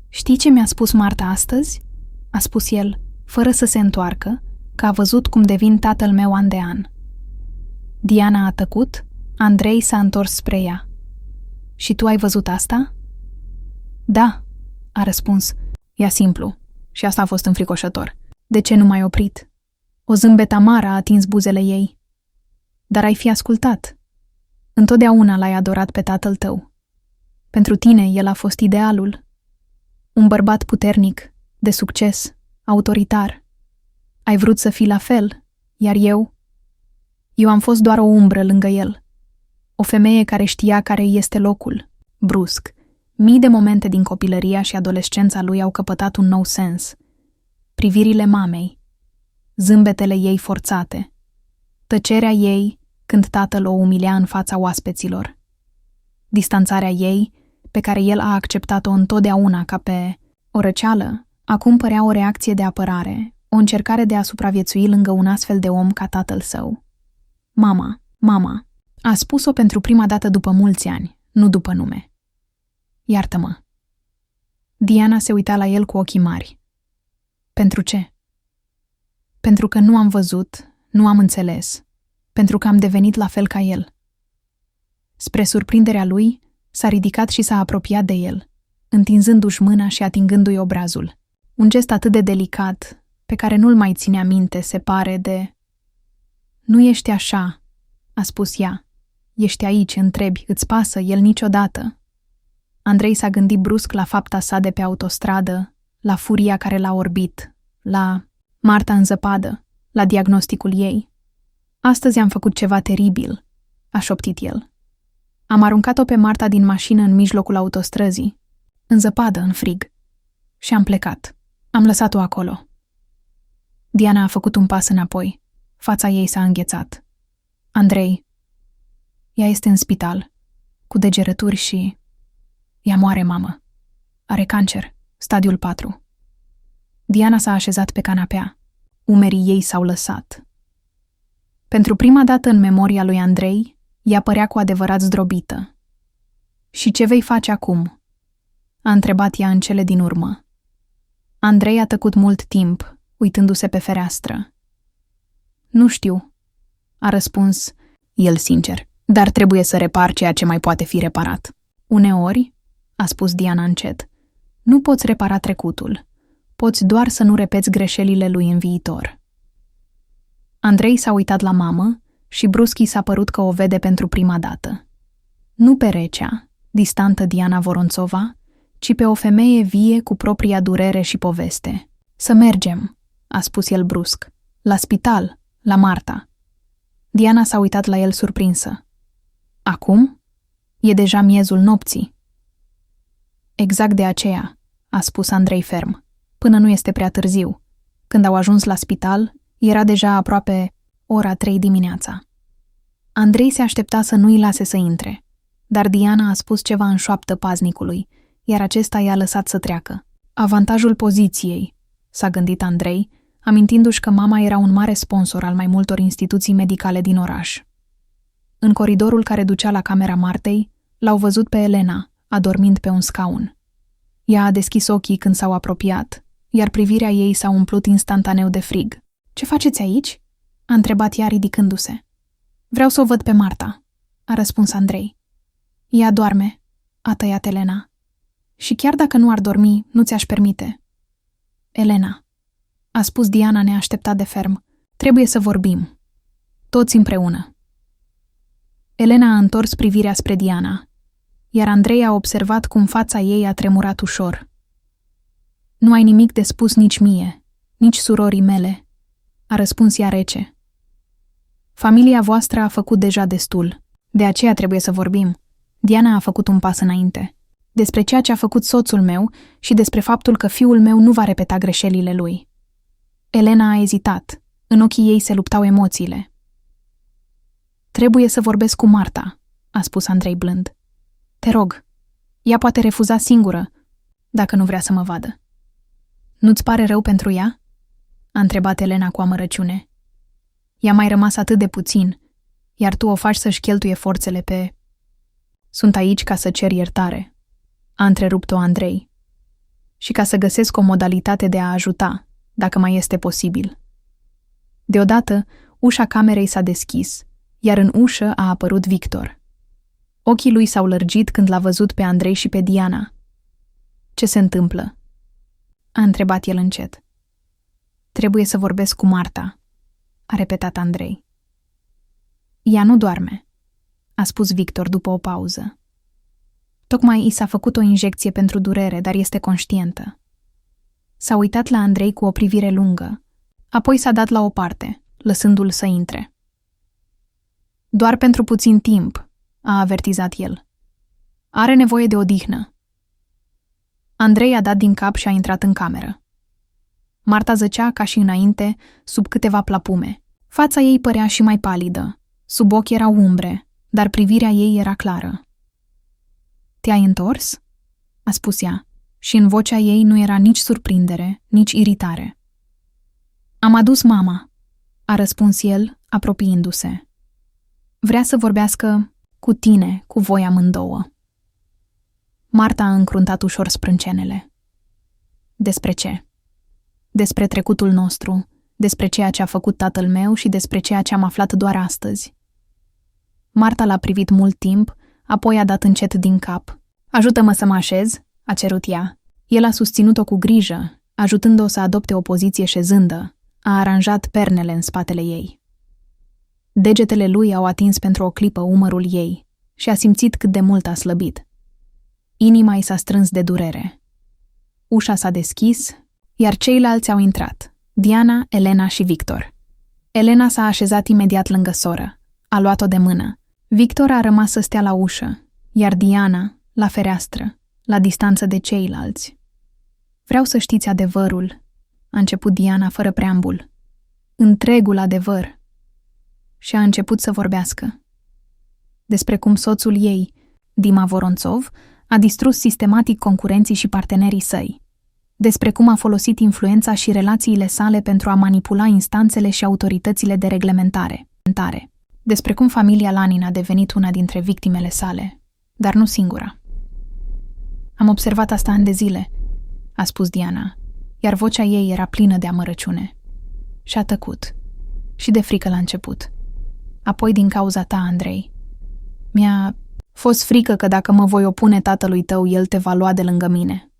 Știi ce mi-a spus Marta astăzi? A spus el, fără să se întoarcă, că a văzut cum devin tatăl meu an de an. Diana a tăcut, Andrei s-a întors spre ea. Și tu ai văzut asta? Da, a răspuns. Ia simplu. Și asta a fost înfricoșător. De ce nu m-ai oprit? O zâmbet amară a atins buzele ei. Dar ai fi ascultat. Întotdeauna l-ai adorat pe tatăl tău. Pentru tine el a fost idealul. Un bărbat puternic, de succes, autoritar. Ai vrut să fii la fel, iar eu am fost doar o umbră lângă el. O femeie care știa care îi este locul. Brusc, mii de momente din copilăria și adolescența lui au căpătat un nou sens. Privirile mamei, zâmbetele ei forțate, tăcerea ei când tatăl o umilea în fața oaspeților, distanțarea ei, pe care el a acceptat-o întotdeauna ca pe o răceală, acum părea o reacție de apărare, o încercare de a supraviețui lângă un astfel de om ca tatăl său. Mama, a spus-o pentru prima dată după mulți ani, nu după nume. Iartă-mă. Diana se uita la el cu ochii mari. Pentru ce? Pentru că nu am văzut, nu am înțeles, pentru că am devenit la fel ca el. Spre surprinderea lui, s-a ridicat și s-a apropiat de el, întinzându-și mâna și atingându-i obrazul. Un gest atât de delicat, pe care nu-l mai ținea minte, se pare de... Nu ești așa, a spus ea. Ești aici, întrebi, îți pasă, el niciodată. Andrei s-a gândit brusc la fapta sa de pe autostradă, la furia care l-a orbit, la Marta în zăpadă, la diagnosticul ei. Astăzi am făcut ceva teribil, a șoptit el. Am aruncat-o pe Marta din mașină în mijlocul autostrăzii, în zăpadă, în frig. Și am plecat. Am lăsat-o acolo. Diana a făcut un pas înapoi. Fața ei s-a înghețat. Andrei, ea este în spital, cu degerături și... Ea moare, mamă. Are cancer, stadiul 4. Diana s-a așezat pe canapea. Umerii ei s-au lăsat. Pentru prima dată în memoria lui Andrei, ea părea cu adevărat zdrobită. Și ce vei face acum? A întrebat ea în cele din urmă. Andrei a tăcut mult timp, uitându-se pe fereastră. Nu știu, a răspuns el sincer, dar trebuie să repar ceea ce mai poate fi reparat. Uneori, a spus Diana încet, nu poți repara trecutul. Poți doar să nu repeți greșelile lui în viitor. Andrei s-a uitat la mamă și brusc i s-a părut că o vede pentru prima dată. Nu pe recea, distantă Diana Voronțova, ci pe o femeie vie cu propria durere și poveste. Să mergem, a spus el brusc, la spital, la Marta. Diana s-a uitat la el surprinsă. Acum? E deja miezul nopții. Exact de aceea, a spus Andrei ferm, până nu este prea târziu. Când au ajuns la spital, era deja aproape ora 3 dimineața. Andrei se aștepta să nu-i lase să intre, dar Diana a spus ceva în șoaptă paznicului, iar acesta i-a lăsat să treacă. Avantajul poziției, s-a gândit Andrei, amintindu-și că mama era un mare sponsor al mai multor instituții medicale din oraș. În coridorul care ducea la camera Martei, l-au văzut pe Elena, adormind pe un scaun. Ea a deschis ochii când s-au apropiat, iar privirea ei s-a umplut instantaneu de frig. Ce faceți aici?" a întrebat ea ridicându-se. Vreau să o văd pe Marta," a răspuns Andrei. Ea doarme," a tăiat Elena. Și chiar dacă nu ar dormi, nu ți-aș permite." Elena, a spus Diana neașteptat de ferm, trebuie să vorbim. Toți împreună. Elena a întors privirea spre Diana, iar Andrei a observat cum fața ei a tremurat ușor. Nu ai nimic de spus nici mie, nici surorii mele, a răspuns ea rece. Familia voastră a făcut deja destul, de aceea trebuie să vorbim. Diana a făcut un pas înainte. Despre ceea ce a făcut soțul meu și despre faptul că fiul meu nu va repeta greșelile lui. Elena a ezitat. În ochii ei se luptau emoțiile. Trebuie să vorbesc cu Marta, a spus Andrei blând. Te rog, ea poate refuza singură, dacă nu vrea să mă vadă. Nu-ți pare rău pentru ea? A întrebat Elena cu amărăciune. I-a mai rămas atât de puțin, iar tu o faci să-și cheltuie forțele pe... Sunt aici ca să cer iertare, a întrerupt-o Andrei. Și ca să găsesc o modalitate de a ajuta, dacă mai este posibil. Deodată, ușa camerei s-a deschis, iar în ușă a apărut Victor. Ochii lui s-au lărgit când l-a văzut pe Andrei și pe Diana. Ce se întâmplă? A întrebat el încet. Trebuie să vorbesc cu Marta, a repetat Andrei. Ea nu doarme, a spus Victor după o pauză. Tocmai i s-a făcut o injecție pentru durere, dar este conștientă. S-a uitat la Andrei cu o privire lungă, apoi s-a dat la o parte, lăsându-l să intre. Doar pentru puțin timp, a avertizat el. Are nevoie de odihnă. Andrei a dat din cap și a intrat în cameră. Marta zăcea ca și înainte, sub câteva plapume. Fața ei părea și mai palidă, sub ochi erau umbre, dar privirea ei era clară. Te-ai întors? A spus ea, și în vocea ei nu era nici surprindere, nici iritare. Am adus mama, a răspuns el, apropiindu-se. Vrea să vorbească cu tine, cu voi amândouă. Marta a încruntat ușor sprâncenele. Despre ce? Despre trecutul nostru, despre ceea ce a făcut tatăl meu și despre ceea ce am aflat doar astăzi. Marta l-a privit mult timp, apoi a dat încet din cap. Ajută-mă să mă așez, a cerut ea. El a susținut-o cu grijă, ajutând-o să adopte o poziție șezândă, a aranjat pernele în spatele ei. Degetele lui au atins pentru o clipă umărul ei și a simțit cât de mult a slăbit. Inima i s-a strâns de durere. Ușa s-a deschis, iar ceilalți au intrat, Diana, Elena și Victor. Elena s-a așezat imediat lângă soră, a luat-o de mână. Victor a rămas să stea la ușă, iar Diana, la fereastră, la distanță de ceilalți. Vreau să știți adevărul, a început Diana fără preambul. Întregul adevăr. Și a început să vorbească. Despre cum soțul ei, Dima Voronțov, a distrus sistematic concurenții și partenerii săi. Despre cum a folosit influența și relațiile sale pentru a manipula instanțele și autoritățile de reglementare. Despre cum familia Lanin a devenit una dintre victimele sale, dar nu singura. Am observat asta ani de zile, a spus Diana, iar vocea ei era plină de amărăciune. Și-a tăcut. Și de frică la început. Apoi din cauza ta, Andrei. Mi-a fost frică că dacă mă voi opune tatălui tău, el te va lua de lângă mine.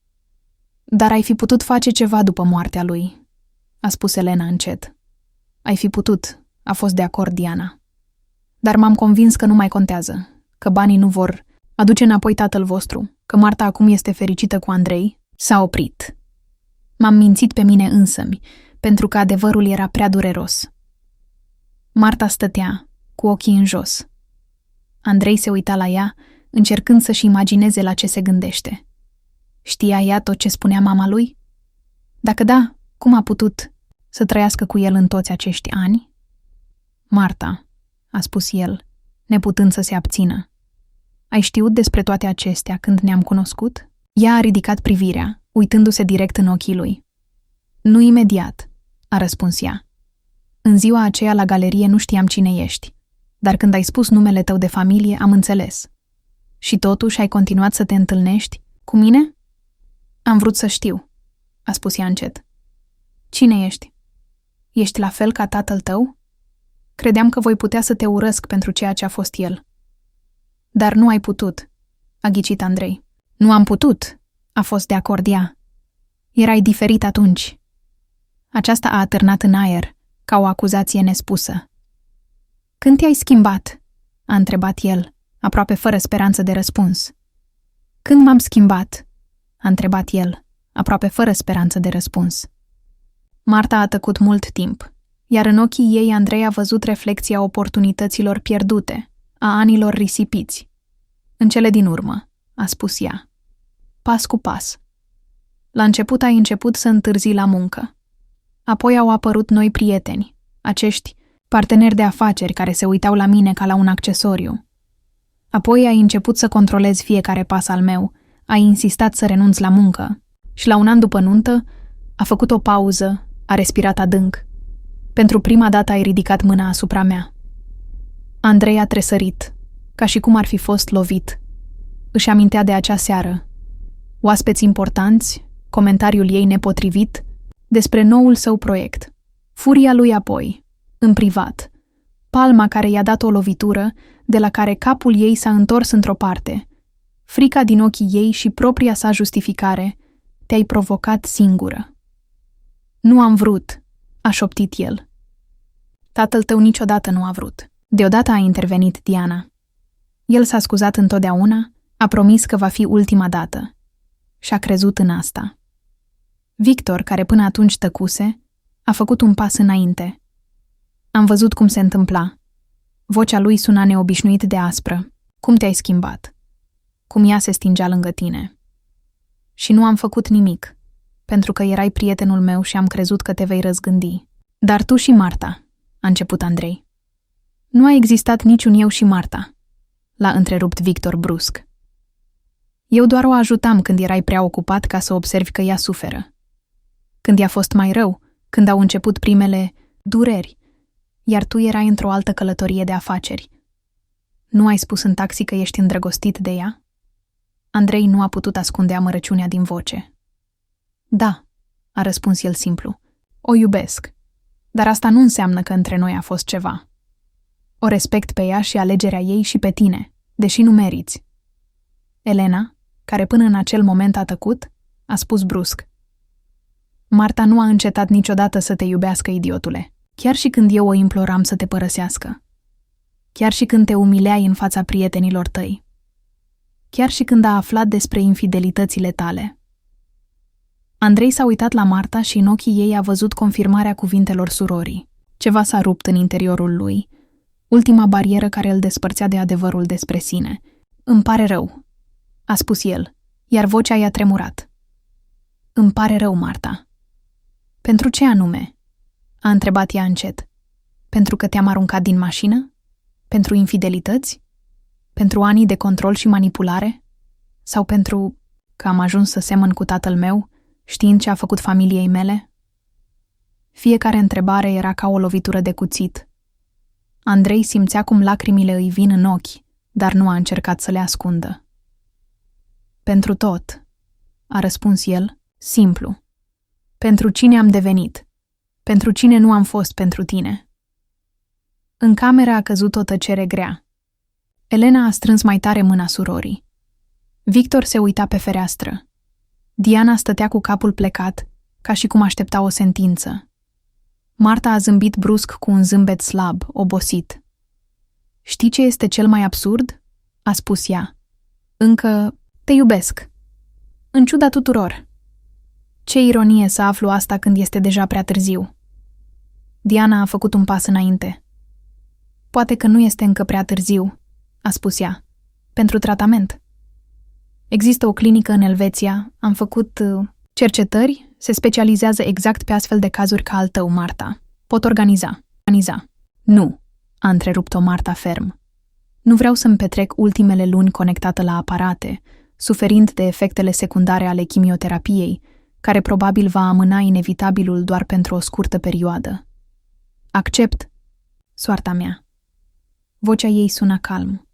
Dar ai fi putut face ceva după moartea lui, a spus Elena încet. Ai fi putut, a fost de acord Diana. Dar m-am convins că nu mai contează, că banii nu vor aduce înapoi tatăl vostru, că Marta acum este fericită cu Andrei, s-a oprit. M-am mințit pe mine însămi, pentru că adevărul era prea dureros. Marta stătea, cu ochii în jos. Andrei se uita la ea, încercând să-și imagineze la ce se gândește. Știa ea tot ce spunea mama lui? Dacă da, cum a putut să trăiască cu el în toți acești ani? Marta, a spus el, neputând să se abțină. Ai știut despre toate acestea când ne-am cunoscut? Ea a ridicat privirea, uitându-se direct în ochii lui. Nu imediat, a răspuns ea. În ziua aceea la galerie nu știam cine ești, dar când ai spus numele tău de familie am înțeles. Și totuși ai continuat să te întâlnești cu mine? Am vrut să știu, a spus ea încet. Cine ești? Ești la fel ca tatăl tău? Credeam că voi putea să te urăsc pentru ceea ce a fost el. Dar nu ai putut, a ghicit Andrei. Nu am putut, a fost de acord ea. Erai diferit atunci. Aceasta a atârnat în aer, ca o acuzație nespusă. Când te-ai schimbat? A întrebat el, aproape fără speranță de răspuns. Când m-am schimbat? A întrebat el, aproape fără speranță de răspuns. Marta a tăcut mult timp, iar în ochii ei Andrei a văzut reflecția oportunităților pierdute, a anilor risipiți. În cele din urmă, a spus ea. Pas cu pas. La început ai început să întârzi la muncă. Apoi au apărut noi prieteni, acești parteneri de afaceri care se uitau la mine ca la un accesoriu. Apoi ai început să controlezi fiecare pas al meu, ai insistat să renunți la muncă și la un an după nuntă a făcut o pauză, a respirat adânc. Pentru prima dată ai ridicat mâna asupra mea. Andrei a tresărit, ca și cum ar fi fost lovit. Își amintea de acea seară. Oaspeți importanți, comentariul ei nepotrivit, despre noul său proiect. Furia lui apoi, în privat. Palma care i-a dat o lovitură, de la care capul ei s-a întors într-o parte. Frica din ochii ei și propria sa justificare, te-ai provocat singură. Nu am vrut, a șoptit el. Tatăl tău niciodată nu a vrut. Deodată a intervenit Diana. El s-a scuzat întotdeauna, a promis că va fi ultima dată. Și-a crezut în asta. Victor, care până atunci tăcuse, a făcut un pas înainte. Am văzut cum se întâmpla. Vocea lui suna neobișnuit de aspră. Cum te-ai schimbat? Cum ea se stingea lângă tine. Și nu am făcut nimic, pentru că erai prietenul meu și am crezut că te vei răzgândi. Dar tu și Marta, a început Andrei. Nu a existat niciun eu și Marta, l-a întrerupt Victor brusc. Eu doar o ajutam când erai prea ocupat ca să observi că ea suferă. Când i-a fost mai rău, când au început primele dureri, iar tu erai într-o altă călătorie de afaceri. Nu ai spus în taxi că ești îndrăgostit de ea? Andrei nu a putut ascunde amărăciunea din voce. Da, a răspuns el simplu. O iubesc, dar asta nu înseamnă că între noi a fost ceva. O respect pe ea și alegerea ei și pe tine, deși nu meriți. Elena, care până în acel moment a tăcut, a spus brusc. Marta nu a încetat niciodată să te iubească, idiotule, chiar și când eu o imploram să te părăsească. Chiar și când te umileai în fața prietenilor tăi. Chiar și când a aflat despre infidelitățile tale. Andrei s-a uitat la Marta și în ochii ei a văzut confirmarea cuvintelor surorii. Ceva s-a rupt în interiorul lui, ultima barieră care îl despărțea de adevărul despre sine. Îmi pare rău, a spus el, iar vocea i-a tremurat. Îmi pare rău, Marta. Pentru ce anume? A întrebat ea încet. Pentru că te-am aruncat din mașină? Pentru infidelități? Pentru anii de control și manipulare? Sau pentru că am ajuns să semăn cu tatăl meu, știind ce a făcut familiei mele? Fiecare întrebare era ca o lovitură de cuțit. Andrei simțea cum lacrimile îi vin în ochi, dar nu a încercat să le ascundă. Pentru tot, a răspuns el, simplu. Pentru cine am devenit? Pentru cine nu am fost pentru tine? În cameră a căzut o tăcere grea. Elena a strâns mai tare mâna surorii. Victor se uita pe fereastră. Diana stătea cu capul plecat, ca și cum aștepta o sentință. Marta a zâmbit brusc cu un zâmbet slab, obosit. Știi ce este cel mai absurd? A spus ea. Încă te iubesc. În ciuda tuturor. Ce ironie să aflu asta când este deja prea târziu. Diana a făcut un pas înainte. Poate că nu este încă prea târziu, a spus ea. Pentru tratament. Există o clinică în Elveția, am făcut cercetări, se specializează exact pe astfel de cazuri ca al tău, Marta. Pot organiza. Nu, a întrerupt-o Marta ferm. Nu vreau să-mi petrec ultimele luni conectată la aparate, suferind de efectele secundare ale chimioterapiei, care probabil va amâna inevitabilul doar pentru o scurtă perioadă. Accept soarta mea. Vocea ei suna calm.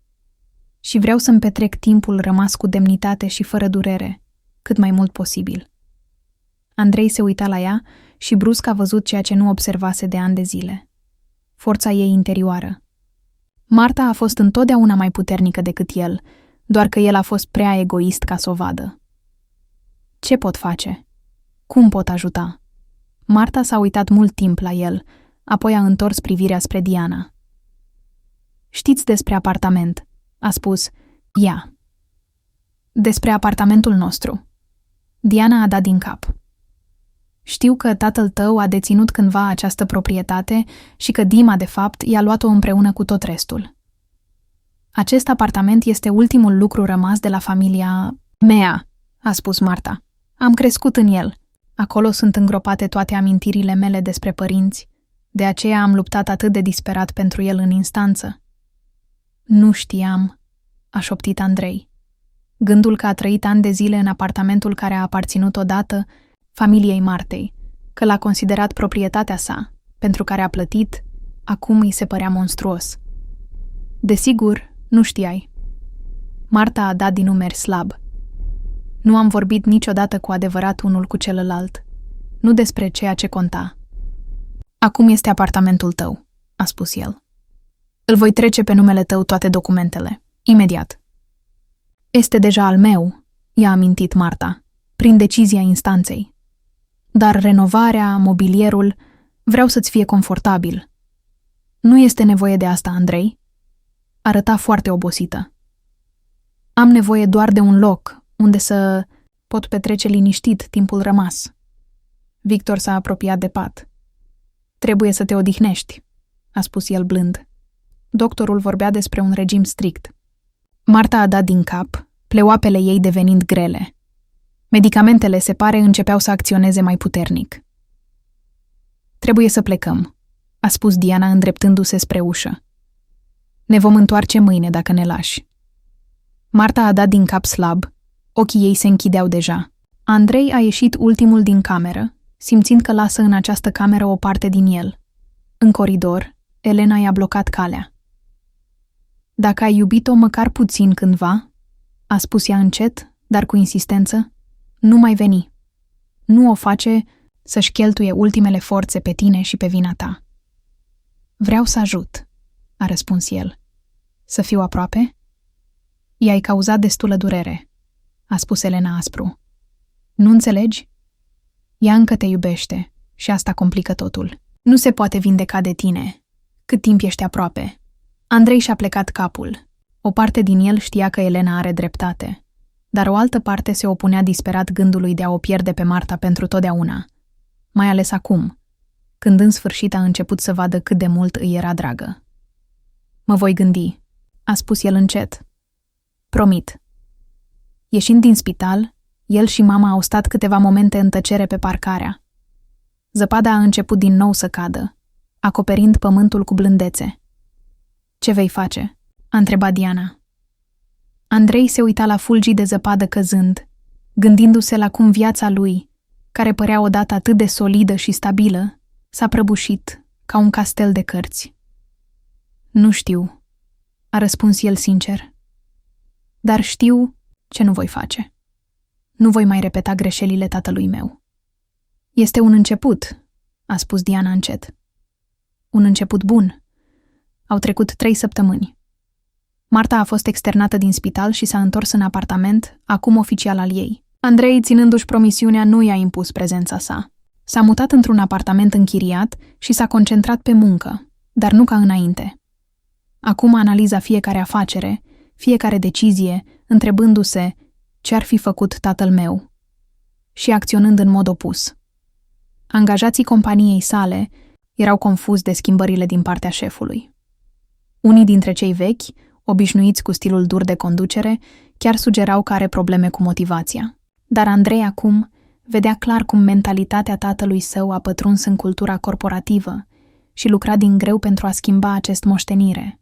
Și vreau să-mi petrec timpul rămas cu demnitate și fără durere, cât mai mult posibil. Andrei se uita la ea și brusc a văzut ceea ce nu observase de ani de zile. Forța ei interioară. Marta a fost întotdeauna mai puternică decât el, doar că el a fost prea egoist ca să o vadă. Ce pot face? Cum pot ajuta? Marta s-a uitat mult timp la el, apoi a întors privirea spre Diana. Știți despre apartament, a spus ea. Despre apartamentul nostru. Diana a dat din cap. Știu că tatăl tău a deținut cândva această proprietate și că Dima, de fapt, i-a luat-o împreună cu tot restul. Acest apartament este ultimul lucru rămas de la familia mea, a spus Marta. Am crescut în el. Acolo sunt îngropate toate amintirile mele despre părinți. De aceea am luptat atât de disperat pentru el în instanță. Nu știam, a șoptit Andrei. Gândul că a trăit ani de zile în apartamentul care a aparținut odată familiei Martei, că l-a considerat proprietatea sa, pentru care a plătit, acum îi se părea monstruos. Desigur, nu știai. Marta a dat din umeri slab. Nu am vorbit niciodată cu adevărat unul cu celălalt. Nu despre ceea ce conta. Acum este apartamentul tău, a spus el. Îl voi trece pe numele tău toate documentele. Imediat. Este deja al meu, i-a amintit Marta, prin decizia instanței. Dar renovarea, mobilierul, vreau să-ți fie confortabil. Nu este nevoie de asta, Andrei. Arăta foarte obosită. Am nevoie doar de un loc unde să pot petrece liniștit timpul rămas. Victor s-a apropiat de pat. Trebuie să te odihnești, a spus el blând. Doctorul vorbea despre un regim strict. Marta a dat din cap, pleoapele ei devenind grele. Medicamentele, se pare, începeau să acționeze mai puternic. Trebuie să plecăm, a spus Diana îndreptându-se spre ușă. Ne vom întoarce mâine dacă ne lași. Marta a dat din cap slab, ochii ei se închideau deja. Andrei a ieșit ultimul din cameră, simțind că lasă în această cameră o parte din el. În coridor, Elena i-a blocat calea. Dacă ai iubit-o măcar puțin cândva, a spus ea încet, dar cu insistență, nu mai veni. Nu o face să-și cheltuie ultimele forțe pe tine și pe vina ta. Vreau să ajut, a răspuns el. Să fiu aproape? I-ai cauzat destulă durere, a spus Elena aspru. Nu înțelegi? Ea încă te iubește și asta complică totul. Nu se poate vindeca de tine, cât timp ești aproape. Andrei și-a plecat capul. O parte din el știa că Elena are dreptate, dar o altă parte se opunea disperat gândului de a o pierde pe Marta pentru totdeauna. Mai ales acum, când în sfârșit a început să vadă cât de mult îi era dragă. Mă voi gândi, a spus el încet. Promit. Ieșind din spital, el și mama au stat câteva momente în tăcere pe parcarea. Zăpada a început din nou să cadă, acoperind pământul cu blândețe. Ce vei face? A întrebat Diana. Andrei se uita la fulgii de zăpadă căzând, gândindu-se la cum viața lui, care părea odată atât de solidă și stabilă, s-a prăbușit ca un castel de cărți. Nu știu, a răspuns el sincer. Dar știu ce nu voi face. Nu voi mai repeta greșelile tatălui meu. Este un început, a spus Diana încet. Un început bun. Au trecut 3 săptămâni. Marta a fost externată din spital și s-a întors în apartament, acum oficial al ei. Andrei, ținându-și promisiunea, nu i-a impus prezența sa. S-a mutat într-un apartament închiriat și s-a concentrat pe muncă, dar nu ca înainte. Acum analiza fiecare afacere, fiecare decizie, întrebându-se ce-ar fi făcut tatăl meu și acționând în mod opus. Angajații companiei sale erau confuzi de schimbările din partea șefului. Unii dintre cei vechi, obișnuiți cu stilul dur de conducere, chiar sugerau că are probleme cu motivația. Dar Andrei acum vedea clar cum mentalitatea tatălui său a pătruns în cultura corporativă și lucra din greu pentru a schimba acest moștenire.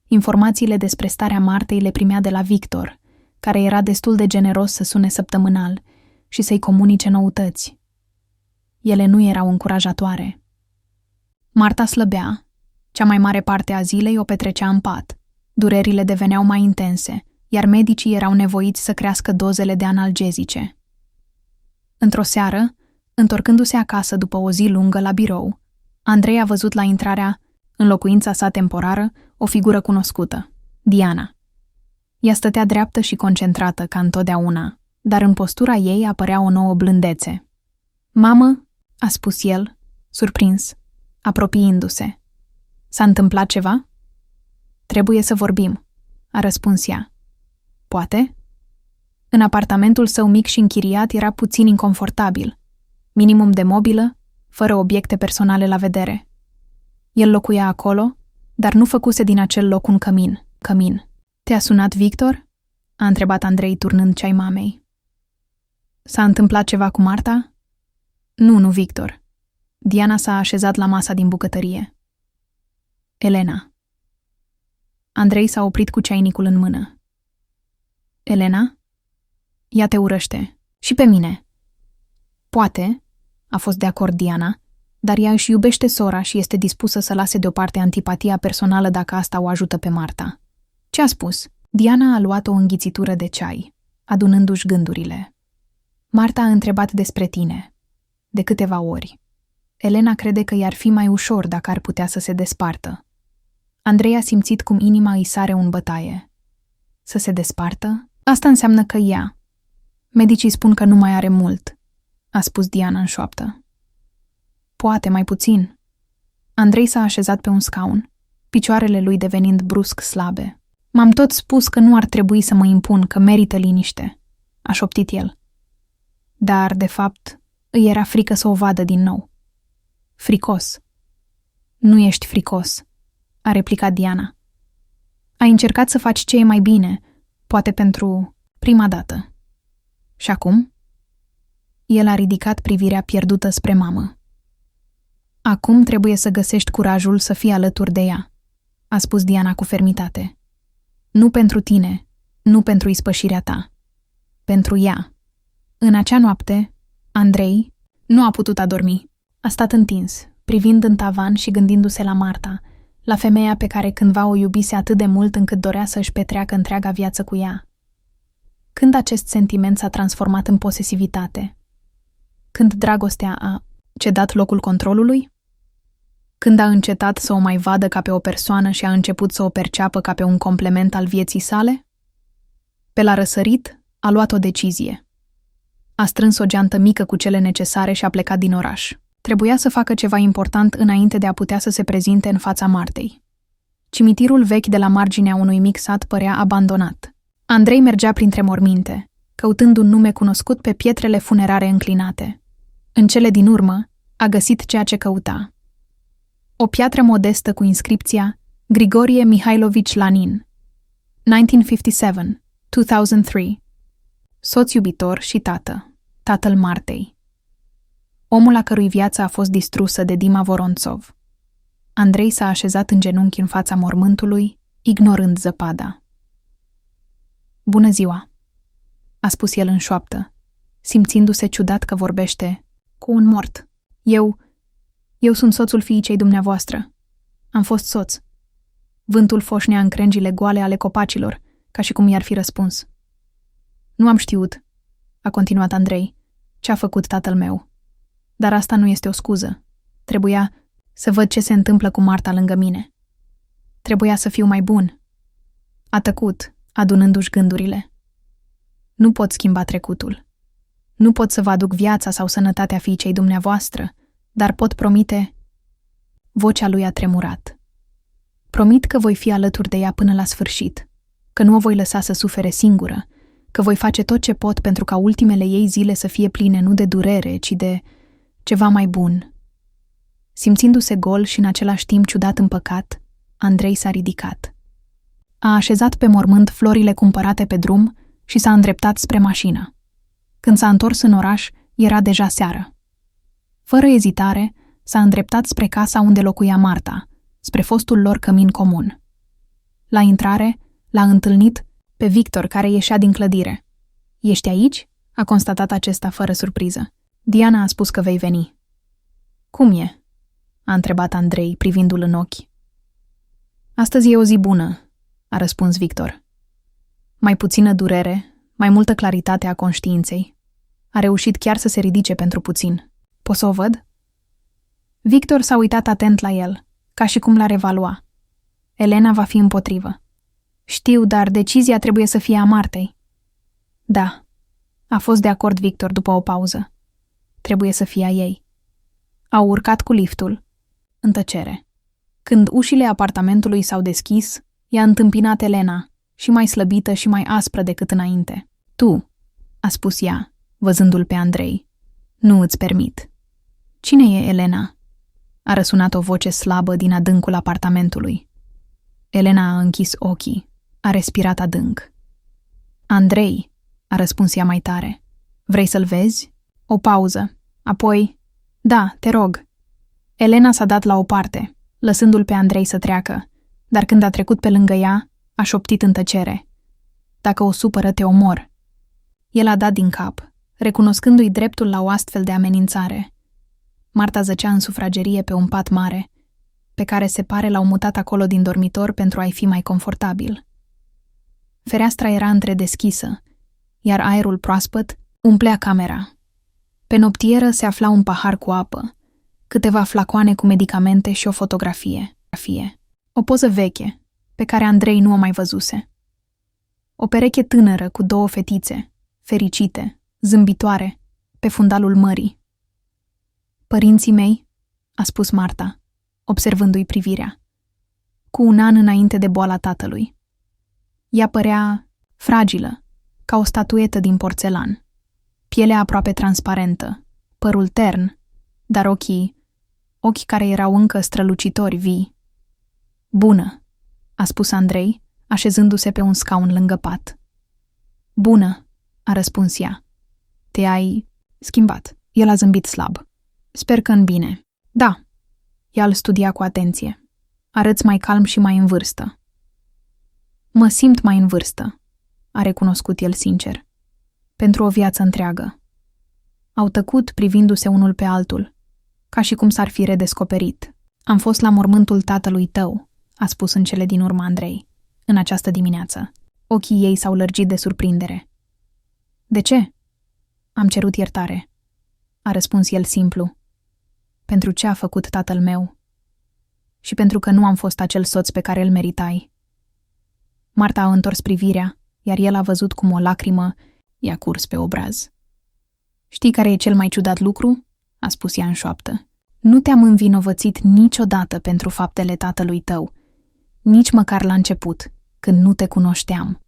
Informațiile despre starea Martei le primea de la Victor, care era destul de generos să sune săptămânal și să-i comunice noutăți. Ele nu erau încurajatoare. Marta slăbea, cea mai mare parte a zilei o petrecea în pat. Durerile deveneau mai intense, iar medicii erau nevoiți să crească dozele de analgezice. Într-o seară, întorcându-se acasă după o zi lungă la birou, Andrei a văzut la intrarea, în locuința sa temporară, o figură cunoscută, Diana. Ea stătea dreaptă și concentrată, ca întotdeauna, dar în postura ei apărea o nouă blândețe. Mamă, a spus el, surprins, apropiindu-se. S-a întâmplat ceva? Trebuie să vorbim, a răspuns ea. Poate? În apartamentul său mic și închiriat era puțin inconfortabil. Minimum de mobilă, fără obiecte personale la vedere. El locuia acolo, dar nu făcuse din acel loc un cămin. Te-a sunat Victor? A întrebat Andrei turnând ceai mamei. S-a întâmplat ceva cu Marta? Nu, Victor. Diana s-a așezat la masa din bucătărie. Elena. Andrei s-a oprit cu ceainicul în mână. Elena? Ea te urăște. Și pe mine. Poate, a fost de acord Diana, dar ea își iubește sora și este dispusă să lase deoparte antipatia personală dacă asta o ajută pe Marta. Ce a spus? Diana a luat o înghițitură de ceai, adunându-și gândurile. Marta a întrebat despre tine. De câteva ori. Elena crede că i-ar fi mai ușor dacă ar putea să se despartă. Andrei a simțit cum inima îi sare în bătaie. Să se despartă? Asta înseamnă că ea. Medicii spun că nu mai are mult, a spus Diana în șoaptă. Poate mai puțin. Andrei s-a așezat pe un scaun, picioarele lui devenind brusc slabe. M-am tot spus că nu ar trebui să mă impun, că merită liniște, a șoptit el. Dar, de fapt, îi era frică să o vadă din nou. Fricos. Nu ești fricos, a replicat Diana. Ai încercat să faci ce e mai bine, poate pentru prima dată. Și acum? El a ridicat privirea pierdută spre mamă. Acum trebuie să găsești curajul să fii alături de ea, a spus Diana cu fermitate. Nu pentru tine, nu pentru ispășirea ta. Pentru ea. În acea noapte, Andrei nu a putut adormi. A stat întins, privind în tavan și gândindu-se la Marta, la femeia pe care cândva o iubise atât de mult încât dorea să își petreacă întreaga viață cu ea. Când acest sentiment s-a transformat în posesivitate? Când dragostea a cedat locul controlului? Când a încetat să o mai vadă ca pe o persoană și a început să o perceapă ca pe un complement al vieții sale? Pe la răsărit, a luat o decizie. A strâns o geantă mică cu cele necesare și a plecat din oraș. Trebuia să facă ceva important înainte de a putea să se prezinte în fața Martei. Cimitirul vechi de la marginea unui mic sat părea abandonat. Andrei mergea printre morminte, căutând un nume cunoscut pe pietrele funerare înclinate. În cele din urmă, a găsit ceea ce căuta. O piatră modestă cu inscripția Grigorie Mihailovici Lanin, 1957-2003, soț iubitor și tată, tatăl Martei. Omul a cărui viață a fost distrusă de Dima Voronțov. Andrei s-a așezat în genunchi în fața mormântului, ignorând zăpada. Bună ziua, a spus el în șoaptă, simțindu-se ciudat că vorbește cu un mort. Eu sunt soțul fiicei dumneavoastră. Am fost soț. Vântul foșnea în crengile goale ale copacilor, ca și cum i-ar fi răspuns. Nu am știut, a continuat Andrei, ce a făcut tatăl meu. Dar asta nu este o scuză. Trebuia să văd ce se întâmplă cu Marta lângă mine. Trebuia să fiu mai bun. A tăcut, adunându-și gândurile. Nu pot schimba trecutul. Nu pot să vă aduc viața sau sănătatea fiicei dumneavoastră, dar pot promite... Vocea lui a tremurat. Promit că voi fi alături de ea până la sfârșit, că nu o voi lăsa să sufere singură, că voi face tot ce pot pentru ca ultimele ei zile să fie pline nu de durere, ci de ceva mai bun. Simțindu-se gol și în același timp ciudat împăcat, Andrei s-a ridicat. A așezat pe mormânt florile cumpărate pe drum și s-a îndreptat spre mașină. Când s-a întors în oraș, era deja seară. Fără ezitare, s-a îndreptat spre casa unde locuia Marta, spre fostul lor cămin comun. La intrare, l-a întâlnit pe Victor, care ieșea din clădire. Ești aici?" a constatat acesta fără surpriză. Diana a spus că vei veni. Cum e?" a întrebat Andrei, privindu-l în ochi. Astăzi e o zi bună," a răspuns Victor. Mai puțină durere, mai multă claritate a conștiinței. A reușit chiar să se ridice pentru puțin. Poți să o văd?" Victor s-a uitat atent la el, ca și cum l-a revalua. Elena va fi împotrivă. Știu, dar decizia trebuie să fie a Martei. Da, a fost de acord Victor după o pauză. Trebuie să fie a ei. Au urcat cu liftul, în tăcere. Când ușile apartamentului s-au deschis, i-a întâmpinat Elena, și mai slăbită și mai aspră decât înainte. Tu, a spus ea, văzându-l pe Andrei. Nu îți permit. Cine e Elena? A răsunat o voce slabă din adâncul apartamentului. Elena a închis ochii, a respirat adânc. Andrei, a răspuns ea mai tare. Vrei să-l vezi? O pauză. Apoi, da, te rog. Elena s-a dat la o parte, lăsându-l pe Andrei să treacă, dar când a trecut pe lângă ea, a șoptit în tăcere. Dacă o supără, te omor. El a dat din cap, recunoscându-i dreptul la o astfel de amenințare. Marta zăcea în sufragerie pe un pat mare, pe care se pare l-au mutat acolo din dormitor pentru a-i fi mai confortabil. Fereastra era întredeschisă, iar aerul proaspăt umplea camera. Pe noptieră se afla un pahar cu apă, câteva flacoane cu medicamente și o fotografie. O poză veche, pe care Andrei nu o mai văzuse. O pereche tânără cu două fetițe, fericite, zâmbitoare, pe fundalul mării. Părinții mei, a spus Marta, observându-i privirea, cu 1 an înainte de boala tatălui. Ea părea fragilă, ca o statuetă din porțelan. Pielea aproape transparentă, părul tern, dar ochii care erau încă strălucitori vii. Bună, a spus Andrei, așezându-se pe un scaun lângă pat. Bună, a răspuns ea. Te-ai schimbat. El a zâmbit slab. Sper că în bine. Da. Ea îl studia cu atenție. Arăți mai calm și mai în vârstă. Mă simt mai în vârstă, a recunoscut el sincer. Pentru o viață întreagă. Au tăcut privindu-se unul pe altul, ca și cum s-ar fi redescoperit. Am fost la mormântul tatălui tău, a spus în cele din urmă Andrei, în această dimineață. Ochii ei s-au lărgit de surprindere. De ce? Am cerut iertare, a răspuns el simplu. Pentru ce a făcut tatăl meu? Și pentru că nu am fost acel soț pe care îl meritai. Marta a întors privirea, iar el a văzut cum o lacrimă i-a curs pe obraz. Știi care e cel mai ciudat lucru? A spus ea în șoaptă. Nu te-am învinovățit niciodată pentru faptele tatălui tău, nici măcar la început, când nu te cunoșteam.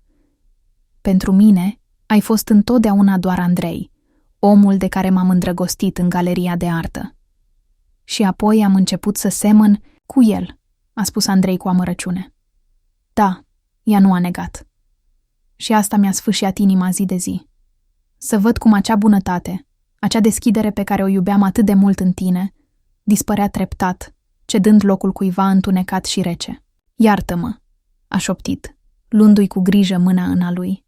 Pentru mine, ai fost întotdeauna doar Andrei, omul de care m-am îndrăgostit în galeria de artă. Și apoi am început să semăn cu el, a spus Andrei cu amărăciune. Da, ea nu a negat. Și asta mi-a sfâșiat inima zi de zi. Să văd cum acea bunătate, acea deschidere pe care o iubeam atât de mult în tine, dispărea treptat, cedând locul cuiva întunecat și rece. Iartă-mă, a șoptit, luându-i cu grijă mâna în a lui.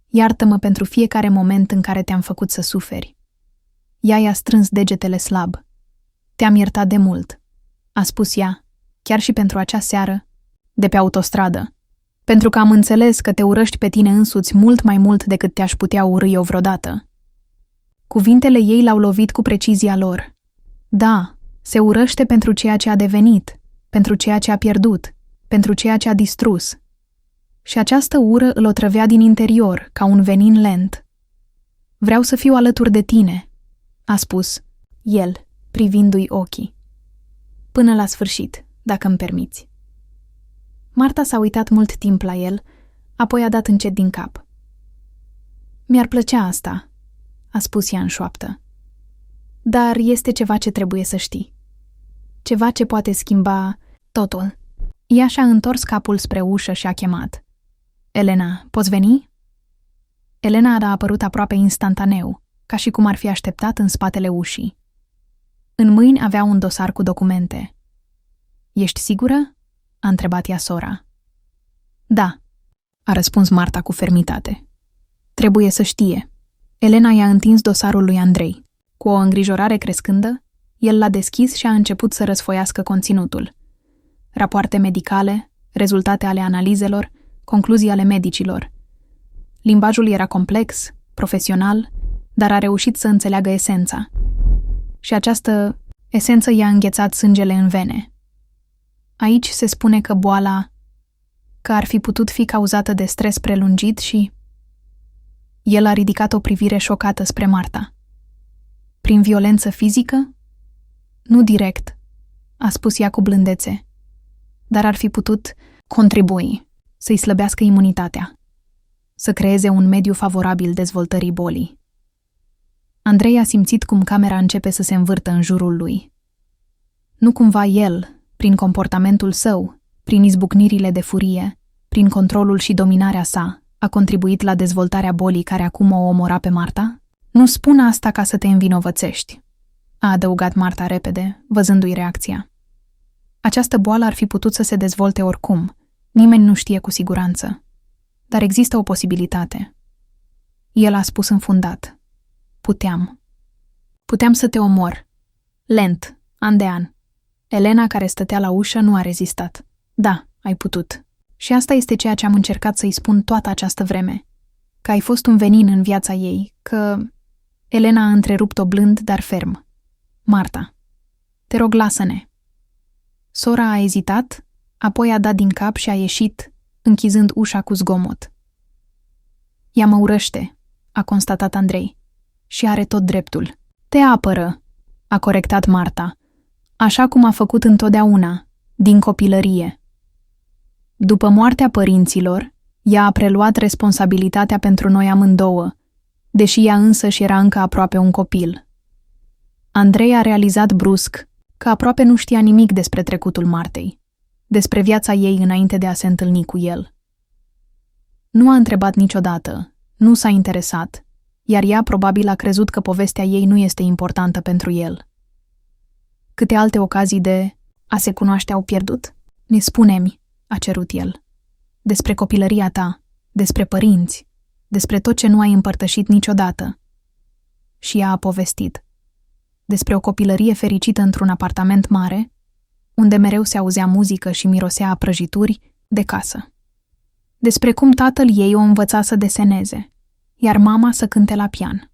Iartă-mă pentru fiecare moment în care te-am făcut să suferi. Ea i-a strâns degetele slab. Te-am iertat de mult, a spus ea, chiar și pentru acea seară, de pe autostradă, pentru că am înțeles că te urăști pe tine însuți mult mai mult decât te-aș putea urî eu vreodată. Cuvintele ei l-au lovit cu precizia lor. Da, se urăște pentru ceea ce a devenit, pentru ceea ce a pierdut, pentru ceea ce a distrus. Și această ură îl otrăvea din interior, ca un venin lent. Vreau să fiu alături de tine, a spus el, privindu-i ochii. Până la sfârșit, dacă îmi permiți. Marta s-a uitat mult timp la el, apoi a dat încet din cap. Mi-ar plăcea asta, a spus ea în șoaptă. Dar este ceva ce trebuie să știi. Ceva ce poate schimba totul. Ea și-a întors capul spre ușă și a chemat. Elena, poți veni? Elena a apărut aproape instantaneu, ca și cum ar fi așteptat în spatele ușii. În mâini avea un dosar cu documente. Ești sigură? A întrebat ea sora. Da, a răspuns Marta cu fermitate. Trebuie să știe. Elena i-a întins dosarul lui Andrei. Cu o îngrijorare crescândă, el l-a deschis și a început să răsfoiască conținutul. Rapoarte medicale, rezultate ale analizelor, concluzii ale medicilor. Limbajul era complex, profesional, dar a reușit să înțeleagă esența. Și această esență i-a înghețat sângele în vene. Aici se spune că că ar fi putut fi cauzată de stres prelungit și... El a ridicat o privire șocată spre Marta. Prin violență fizică? Nu direct, a spus ea cu blândețe, dar ar fi putut contribui să-i slăbească imunitatea, să creeze un mediu favorabil dezvoltării bolii. Andrei a simțit cum camera începe să se învârtă în jurul lui. Nu cumva el, prin comportamentul său, prin izbucnirile de furie, prin controlul și dominarea sa, a contribuit la dezvoltarea bolii care acum o omora pe Marta? Nu spun asta ca să te învinovățești, a adăugat Marta repede, văzându-i reacția. Această boală ar fi putut să se dezvolte oricum, nimeni nu știe cu siguranță. Dar există o posibilitate. El a spus înfundat. Puteam să te omor. Lent, an de an. Elena, care stătea la ușă, nu a rezistat. Da, ai putut. Și asta este ceea ce am încercat să-i spun toată această vreme. Că ai fost un venin în viața ei, că... Elena a întrerupt-o blând, dar ferm. Marta, te rog, lasă-ne. Sora a ezitat, apoi a dat din cap și a ieșit, închizând ușa cu zgomot. Ea mă urăște, a constatat Andrei, și are tot dreptul. Te apără, a corectat Marta, așa cum a făcut întotdeauna, din copilărie. După moartea părinților, ea a preluat responsabilitatea pentru noi amândouă, deși ea însăși era încă aproape un copil. Andrei a realizat brusc că aproape nu știa nimic despre trecutul Martei, despre viața ei înainte de a se întâlni cu el. Nu a întrebat niciodată, nu s-a interesat, iar ea probabil a crezut că povestea ei nu este importantă pentru el. Câte alte ocazii de a se cunoaște au pierdut? Ne spune-mi, a cerut el, despre copilăria ta, despre părinți, despre tot ce nu ai împărtășit niciodată. Și ea a povestit. Despre o copilărie fericită într-un apartament mare, unde mereu se auzea muzică și mirosea a prăjituri de casă. Despre cum tatăl ei o învăța să deseneze, iar mama să cânte la pian.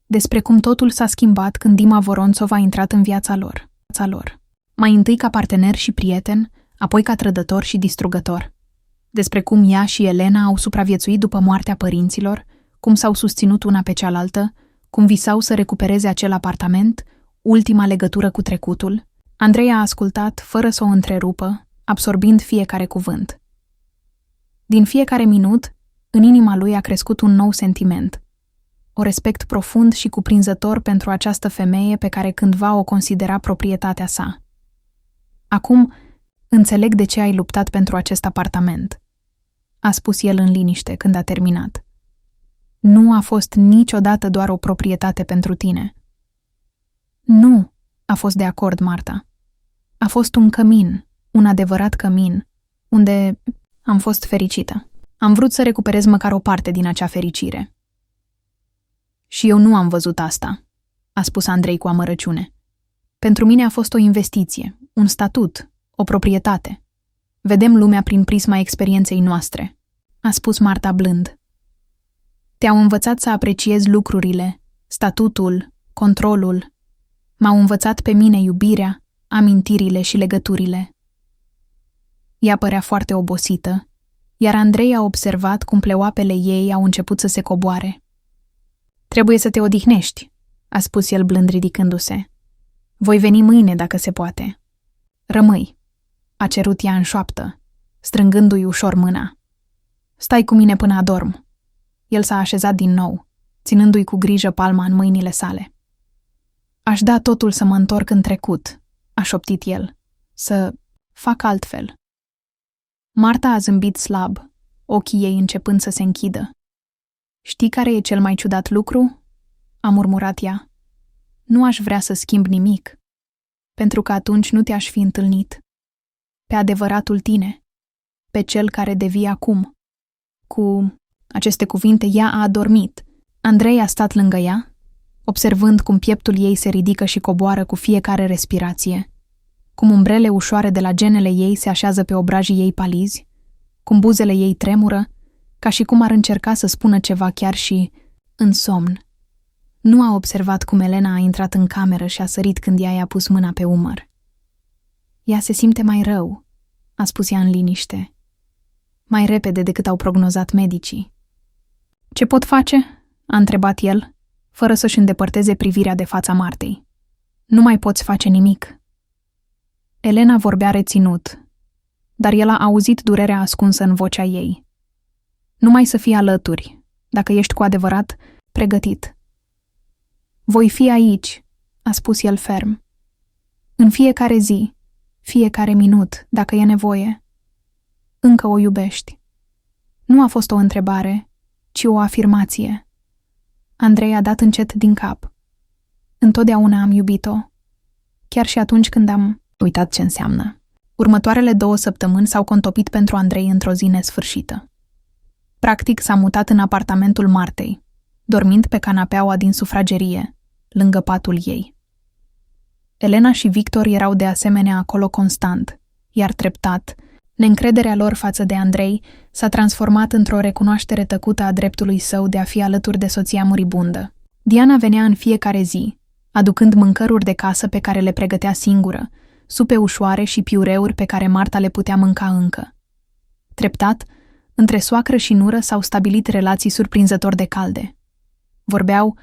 Despre cum totul s-a schimbat când Dima Voronțov a intrat în viața lor. Mai întâi ca partener și prieten, apoi ca trădător și distrugător. Despre cum ea și Elena au supraviețuit după moartea părinților, cum s-au susținut una pe cealaltă, cum visau să recupereze acel apartament, ultima legătură cu trecutul. Andrei a ascultat fără să o întrerupă, absorbind fiecare cuvânt. Din fiecare minut, în inima lui a crescut un nou sentiment. O respect profund și cuprinzător pentru această femeie pe care cândva o considera proprietatea sa. Acum, înțeleg de ce ai luptat pentru acest apartament, a spus el în liniște când a terminat. Nu a fost niciodată doar o proprietate pentru tine. Nu, a fost de acord Marta. A fost un cămin, un adevărat cămin, unde am fost fericită. Am vrut să recuperez măcar o parte din acea fericire. Și eu nu am văzut asta, a spus Andrei cu amărăciune. Pentru mine a fost o investiție, un statut, o proprietate. Vedem lumea prin prisma experienței noastre, a spus Marta blând. Te-au învățat să apreciezi lucrurile, statutul, controlul. M-au învățat pe mine iubirea, amintirile și legăturile. Ea părea foarte obosită, iar Andrei a observat cum pleoapele ei au început să se coboare. Trebuie să te odihnești, a spus el blând ridicându-se. Voi veni mâine dacă se poate. Rămâi, a cerut ea în șoaptă, strângându-i ușor mâna. Stai cu mine până adorm. El s-a așezat din nou, ținându-i cu grijă palma în mâinile sale. Aș da totul să mă întorc în trecut, a șoptit el, să fac altfel. Marta a zâmbit slab, ochii ei începând să se închidă. Știi care e cel mai ciudat lucru? A murmurat ea. Nu aș vrea să schimb nimic, pentru că atunci nu te-aș fi întâlnit. Pe adevăratul tine, pe cel care devii acum. Cu aceste cuvinte, ea a adormit. Andrei a stat lângă ea, observând cum pieptul ei se ridică și coboară cu fiecare respirație, cum umbrele ușoare de la genele ei se așează pe obrajii ei palizi, cum buzele ei tremură, ca și cum ar încerca să spună ceva chiar și în somn. Nu a observat cum Elena a intrat în cameră și a sărit când ea i-a pus mâna pe umăr. Ea se simte mai rău, a spus ea în liniște, mai repede decât au prognozat medicii. Ce pot face? A întrebat el, fără să-și îndepărteze privirea de fața Martei. Nu mai poți face nimic. Elena vorbea reținut, dar el a auzit durerea ascunsă în vocea ei. Numai să fii alături, dacă ești cu adevărat pregătit. Voi fi aici, a spus el ferm. În fiecare zi, fiecare minut, dacă e nevoie. Încă o iubești. Nu a fost o întrebare, ci o afirmație. Andrei a dat încet din cap. Întotdeauna am iubit-o. Chiar și atunci când am uitat ce înseamnă. Următoarele 2 săptămâni s-au contopit pentru Andrei într-o zi nesfârșită. Practic s-a mutat în apartamentul Martei, dormind pe canapeaua din sufragerie, lângă patul ei. Elena și Victor erau de asemenea acolo constant, iar treptat, neîncrederea lor față de Andrei s-a transformat într-o recunoaștere tăcută a dreptului său de a fi alături de soția muribundă. Diana venea în fiecare zi, aducând mâncăruri de casă pe care le pregătea singură, supe ușoare și piureuri pe care Marta le putea mânca încă. Treptat, între soacră și nură s-au stabilit relații surprinzător de calde. Vorbeau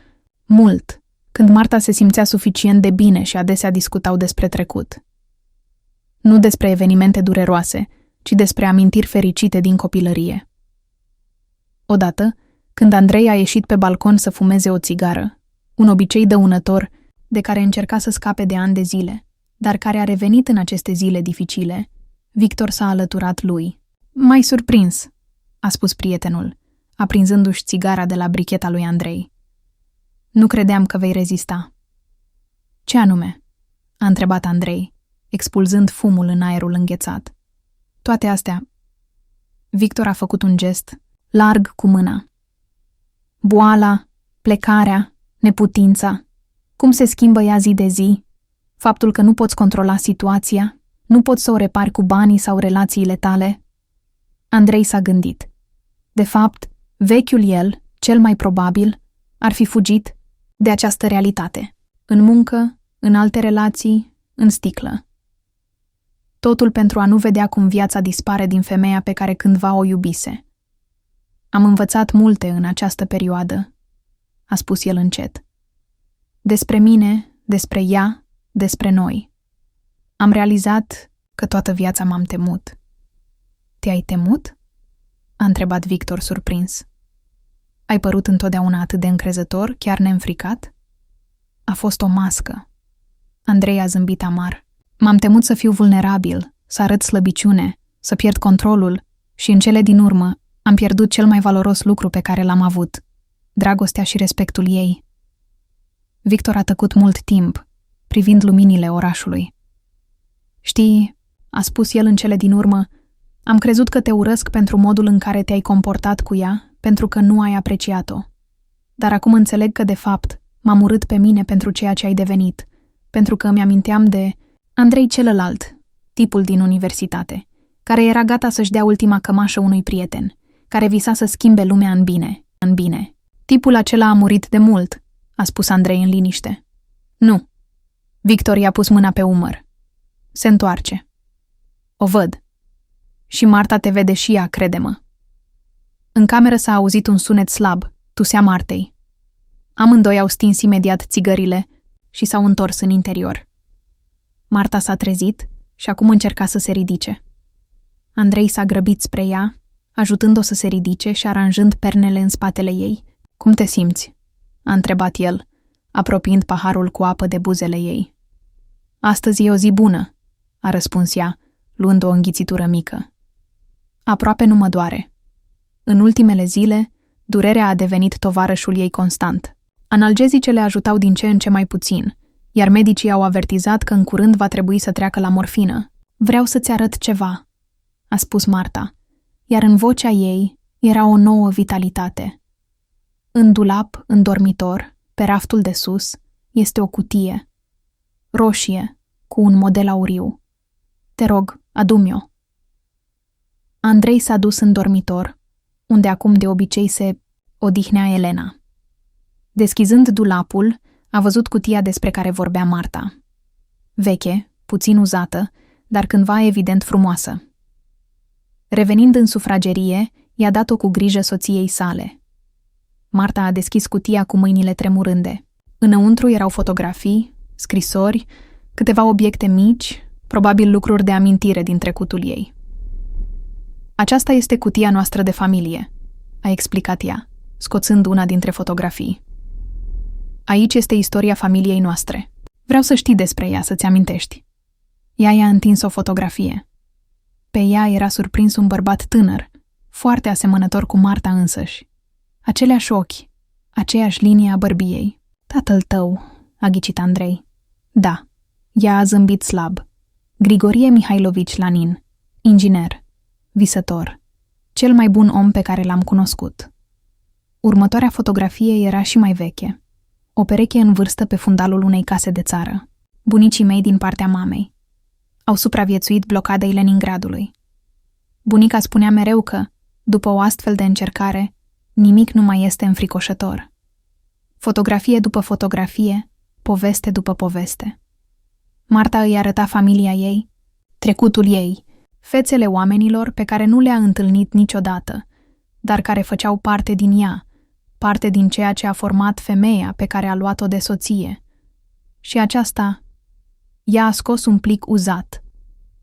mult, când Marta se simțea suficient de bine și adesea discutau despre trecut. Nu despre evenimente dureroase, ci despre amintiri fericite din copilărie. Odată, când Andrei a ieșit pe balcon să fumeze o țigară, un obicei dăunător de care încerca să scape de ani de zile, dar care a revenit în aceste zile dificile, Victor s-a alăturat lui. "M-ai surprins," a spus prietenul, aprinzându-și țigara de la bricheta lui Andrei. "Nu credeam că vei rezista." "Ce anume?" a întrebat Andrei, expulzând fumul în aerul înghețat. "Toate astea." Victor a făcut un gest, larg cu mâna. "Boala, plecarea, neputința, cum se schimbă ea zi de zi, faptul că nu poți controla situația, nu poți să o repari cu banii sau relațiile tale." Andrei s-a gândit. De fapt, vechiul el, cel mai probabil, ar fi fugit de această realitate. În muncă, în alte relații, în sticlă. Totul pentru a nu vedea cum viața dispare din femeia pe care cândva o iubise. "Am învățat multe în această perioadă," a spus el încet. "Despre mine, despre ea, despre noi. Am realizat că toată viața m-am temut." "Te-ai temut?" a întrebat Victor surprins. "Ai părut întotdeauna atât de încrezător, chiar neînfricat?" "A fost o mască." Andrei a zâmbit amar. "M-am temut să fiu vulnerabil, să arăt slăbiciune, să pierd controlul și, în cele din urmă, am pierdut cel mai valoros lucru pe care l-am avut, dragostea și respectul ei." Victor a tăcut mult timp, privind luminile orașului. "Știi," a spus el în cele din urmă, "am crezut că te urăsc pentru modul în care te-ai comportat cu ea, pentru că nu ai apreciat-o. Dar acum înțeleg că, de fapt, m-am urât pe mine pentru ceea ce ai devenit, pentru că îmi aminteam de Andrei celălalt, tipul din universitate, care era gata să-și dea ultima cămașă unui prieten, care visa să schimbe lumea în bine, în bine. Tipul acela a murit de mult," a spus Andrei în liniște. "Nu." Victor i-a pus mâna pe umăr. "Se întoarce." "O văd." "Și Marta te vede și ea, crede-mă." În cameră s-a auzit un sunet slab, tusea Martei. Amândoi au stins imediat țigările și s-au întors în interior. Marta s-a trezit și acum încerca să se ridice. Andrei s-a grăbit spre ea, ajutând-o să se ridice și aranjând pernele în spatele ei. "Cum te simți?" a întrebat el, apropiind paharul cu apă de buzele ei. "Astăzi e o zi bună," a răspuns ea, luând o înghițitură mică. "Aproape nu mă doare." În ultimele zile, durerea a devenit tovarășul ei constant. Analgezicele ajutau din ce în ce mai puțin, iar medicii au avertizat că în curând va trebui să treacă la morfină. "Vreau să-ți arăt ceva," a spus Marta, iar în vocea ei era o nouă vitalitate. În dulap, în dormitor, pe raftul de sus, este o cutie. Roșie, cu un model auriu. "Te rog, adu-mi-o." Andrei s-a dus în dormitor, unde acum de obicei se odihnea Elena. Deschizând dulapul, a văzut cutia despre care vorbea Marta. Veche, puțin uzată, dar cândva evident frumoasă. Revenind în sufragerie, i-a dat-o cu grijă soției sale. Marta a deschis cutia cu mâinile tremurânde. Înăuntru erau fotografii, scrisori, câteva obiecte mici, probabil lucruri de amintire din trecutul ei. "Aceasta este cutia noastră de familie," a explicat ea, scoțând una dintre fotografii. Aici este istoria familiei noastre. Vreau să știi despre ea, să-ți amintești. Ea i-a întins o fotografie. Pe ea era surprins un bărbat tânăr, foarte asemănător cu Marta însăși. Aceleași ochi, aceeași linie a bărbiei. Tatăl tău, a ghicit Andrei. Da, ea a zâmbit slab. Grigorie Mihailovici Lanin, inginer, visător, cel mai bun om pe care l-am cunoscut. Următoarea fotografie era și mai veche. O pereche în vârstă pe fundalul unei case de țară. Bunicii mei din partea mamei. Au supraviețuit blocadei Leningradului. Bunica spunea mereu că, după o astfel de încercare, nimic nu mai este înfricoșător. Fotografie după fotografie, poveste după poveste. Marta îi arăta familia ei, trecutul ei, fețele oamenilor pe care nu le-a întâlnit niciodată, dar care făceau parte din ea, parte din ceea ce a format femeia pe care a luat-o de soție. Și aceasta, ea a scos un plic uzat,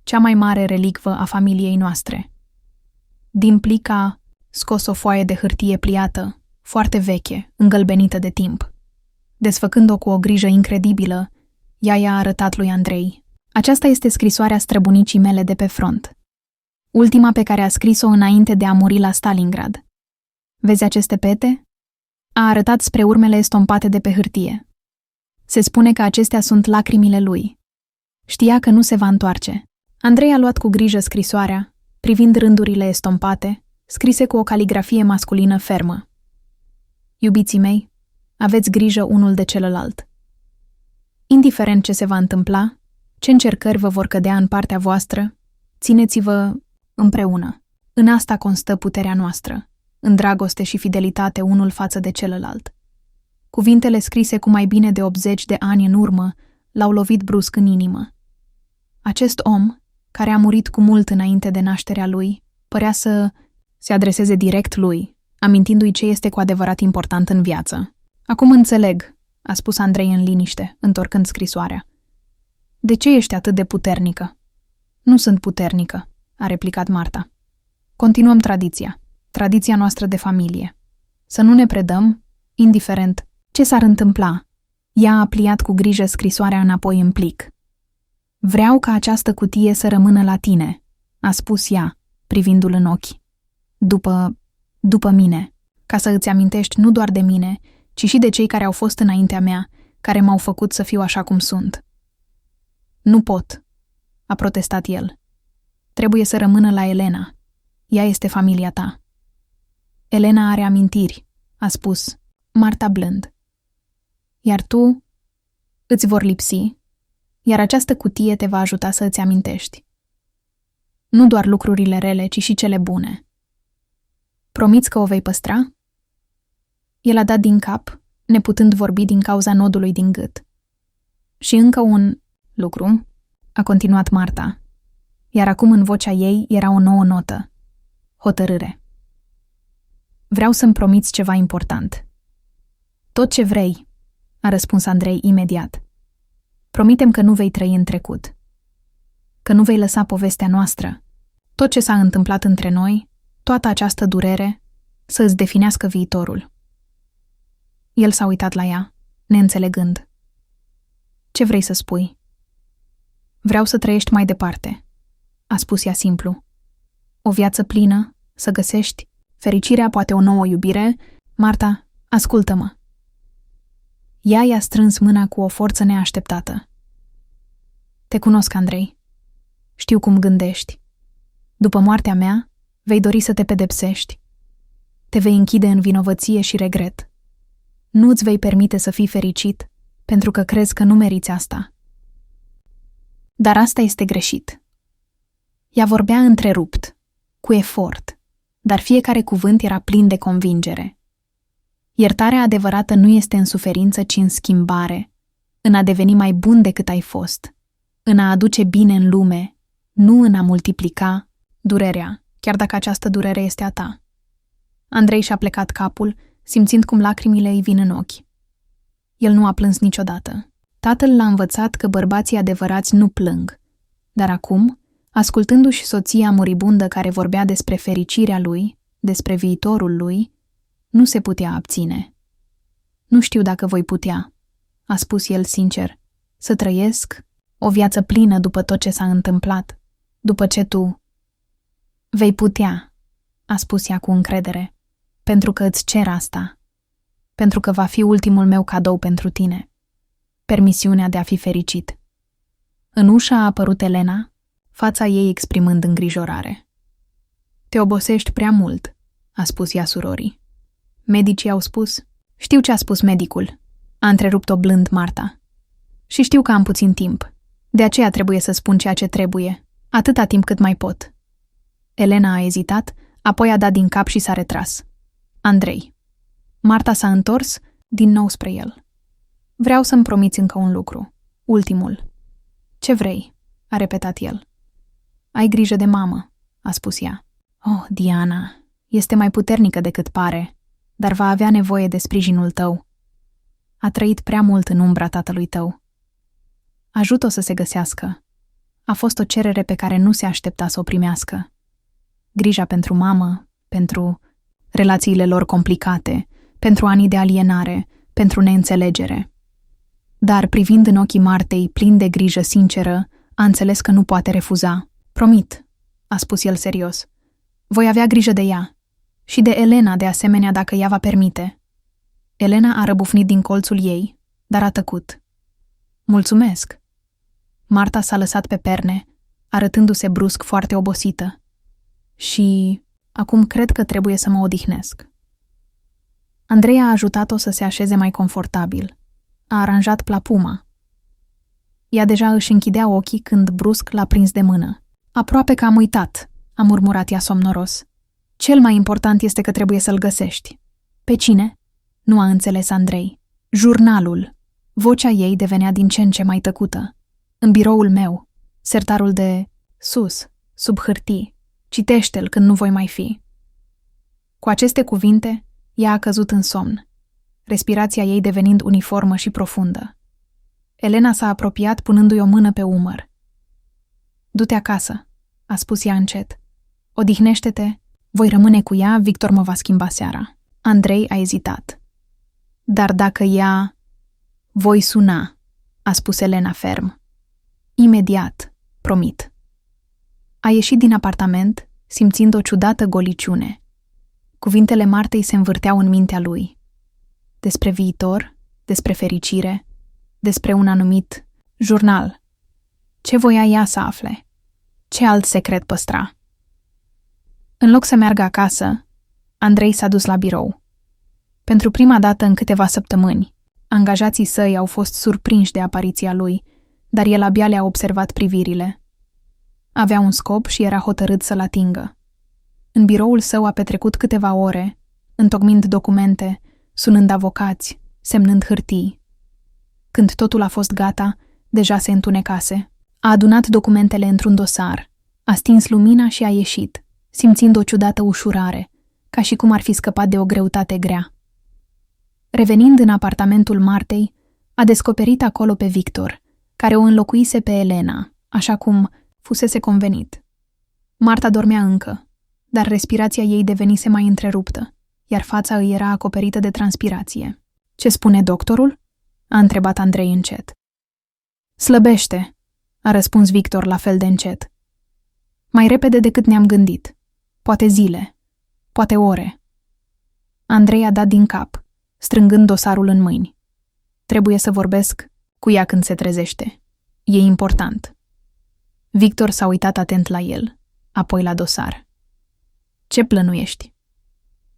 cea mai mare relicvă a familiei noastre. Din plic a scos o foaie de hârtie pliată, foarte veche, îngălbenită de timp. Desfăcând-o cu o grijă incredibilă, ea i-a arătat lui Andrei. Aceasta este scrisoarea străbunicii mele de pe front. Ultima pe care a scris-o înainte de a muri la Stalingrad. Vezi aceste pete? A arătat spre urmele estompate de pe hârtie. Se spune că acestea sunt lacrimile lui. Știa că nu se va întoarce. Andrei a luat cu grijă scrisoarea, privind rândurile estompate, scrise cu o caligrafie masculină fermă. Iubiții mei, aveți grijă unul de celălalt. Indiferent ce se va întâmpla, ce încercări vă vor cădea în partea voastră, țineți-vă împreună. În asta constă puterea noastră, în dragoste și fidelitate unul față de celălalt. Cuvintele scrise cu mai bine de 80 de ani în urmă l-au lovit brusc în inimă. Acest om, care a murit cu mult înainte de nașterea lui, părea să se adreseze direct lui, amintindu-i ce este cu adevărat important în viață. Acum înțeleg, a spus Andrei în liniște, întorcând scrisoarea. De ce ești atât de puternică? Nu sunt puternică, a replicat Marta. Continuăm tradiția noastră de familie. Să nu ne predăm, indiferent ce s-ar întâmpla. Ea a pliat cu grijă scrisoarea înapoi în plic. Vreau ca această cutie să rămână la tine, a spus ea, privindu-l în ochi. După mine, ca să îți amintești nu doar de mine, ci și de cei care au fost înaintea mea, care m-au făcut să fiu așa cum sunt. Nu pot, a protestat el. Trebuie să rămână la Elena. Ea este familia ta. Elena are amintiri, a spus Marta blând. Iar tu îți vor lipsi, iar această cutie te va ajuta să îți amintești. Nu doar lucrurile rele, ci și cele bune. Promiți că o vei păstra? El a dat din cap, neputând vorbi din cauza nodului din gât. Și încă un lucru, a continuat Marta, iar acum în vocea ei era o nouă notă. Hotărâre. Vreau să-mi promiți ceva important. Tot ce vrei, a răspuns Andrei imediat. Promitem că nu vei trăi în trecut. Că nu vei lăsa povestea noastră, tot ce s-a întâmplat între noi, toată această durere, să îți definească viitorul. El s-a uitat la ea, neînțelegând. Ce vrei să spui? Vreau să trăiești mai departe, a spus ea simplu. O viață plină, să găsești fericirea, poate o nouă iubire. Marta, ascultă-mă. Ea i-a strâns mâna cu o forță neașteptată. Te cunosc, Andrei. Știu cum gândești. După moartea mea, vei dori să te pedepsești. Te vei închide în vinovăție și regret. Nu îți vei permite să fii fericit, pentru că crezi că nu meriți asta. Dar asta este greșit. Ea vorbea întrerupt, cu efort, dar fiecare cuvânt era plin de convingere. Iertarea adevărată nu este în suferință, ci în schimbare, în a deveni mai bun decât ai fost, în a aduce bine în lume, nu în a multiplica durerea, chiar dacă această durere este a ta. Andrei și-a plecat capul, simțind cum lacrimile îi vin în ochi. El nu a plâns niciodată. Tatăl l-a învățat că bărbații adevărați nu plâng, dar acum, ascultându-și soția moribundă care vorbea despre fericirea lui, despre viitorul lui, nu se putea abține. Nu știu dacă voi putea, a spus el sincer, să trăiesc o viață plină după tot ce s-a întâmplat, după ce tu... Vei putea, a spus ea cu încredere, pentru că îți cer asta, pentru că va fi ultimul meu cadou pentru tine, permisiunea de a fi fericit. În ușă a apărut Elena, fața ei exprimând îngrijorare. Te obosești prea mult, a spus ea surorii. Medicii au spus... Știu ce a spus medicul, a întrerupt-o blând Marta. Și știu că am puțin timp. De aceea trebuie să spun ceea ce trebuie, atâta timp cât mai pot. Elena a ezitat, apoi a dat din cap și s-a retras. Andrei. Marta s-a întors din nou spre el. Vreau să-mi promiți încă un lucru. Ultimul. Ce vrei? A repetat el. Ai grijă de mamă, a spus ea. Oh, Diana, este mai puternică decât pare, dar va avea nevoie de sprijinul tău. A trăit prea mult în umbra tatălui tău. Ajută-o să se găsească. A fost o cerere pe care nu se aștepta să o primească. Grija pentru mamă, pentru relațiile lor complicate, pentru anii de alienare, pentru neînțelegere. Dar, privind în ochii Martei, plin de grijă sinceră, a înțeles că nu poate refuza. Promit, a spus el serios. Voi avea grijă de ea. Și de Elena, de asemenea, dacă ea va permite. Elena a răbufnit din colțul ei, dar a tăcut. Mulțumesc. Marta s-a lăsat pe perne, arătându-se brusc foarte obosită. Și acum cred că trebuie să mă odihnesc. Andrei a ajutat-o să se așeze mai confortabil. A aranjat plapuma. Ea deja își închidea ochii când brusc l-a prins de mână. Aproape că am uitat, a murmurat ea somnoros. Cel mai important este că trebuie să-l găsești. Pe cine? Nu a înțeles Andrei. Jurnalul. Vocea ei devenea din ce în ce mai tăcută. În biroul meu. Sertarul de sus, sub hârtii. Citește-l când nu voi mai fi. Cu aceste cuvinte, ea a căzut în somn, respirația ei devenind uniformă și profundă. Elena s-a apropiat punându-i o mână pe umăr. Du-te acasă, a spus ea încet. Odihnește-te, voi rămâne cu ea, Victor mă va schimba seara. Andrei a ezitat. Dar dacă ea... Voi suna, a spus Elena ferm. Imediat, promit. A ieșit din apartament, simțind o ciudată goliciune. Cuvintele Martei se învârteau în mintea lui. Despre viitor, despre fericire, despre un anumit jurnal. Ce voia ea să afle? Ce alt secret păstra? În loc să meargă acasă, Andrei s-a dus la birou. Pentru prima dată în câteva săptămâni, angajații săi au fost surprinși de apariția lui, dar el abia le-a observat privirile. Avea un scop și era hotărât să-l atingă. În biroul său a petrecut câteva ore, întocmind documente, sunând avocați, semnând hârtii. Când totul a fost gata, deja se întunecase. A adunat documentele într-un dosar, a stins lumina și a ieșit, simțind o ciudată ușurare, ca și cum ar fi scăpat de o greutate grea. Revenind în apartamentul Martei, a descoperit acolo pe Victor, care o înlocuise pe Elena, așa cum fusese convenit. Marta dormea încă, dar respirația ei devenise mai întreruptă, iar fața îi era acoperită de transpirație. Ce spune doctorul? A întrebat Andrei încet. Slăbește, a răspuns Victor la fel de încet. Mai repede decât ne-am gândit. Poate zile, poate ore. Andrei a dat din cap, strângând dosarul în mâini. Trebuie să vorbesc cu ea când se trezește. E important. Victor s-a uitat atent la el, apoi la dosar. Ce plănuiești?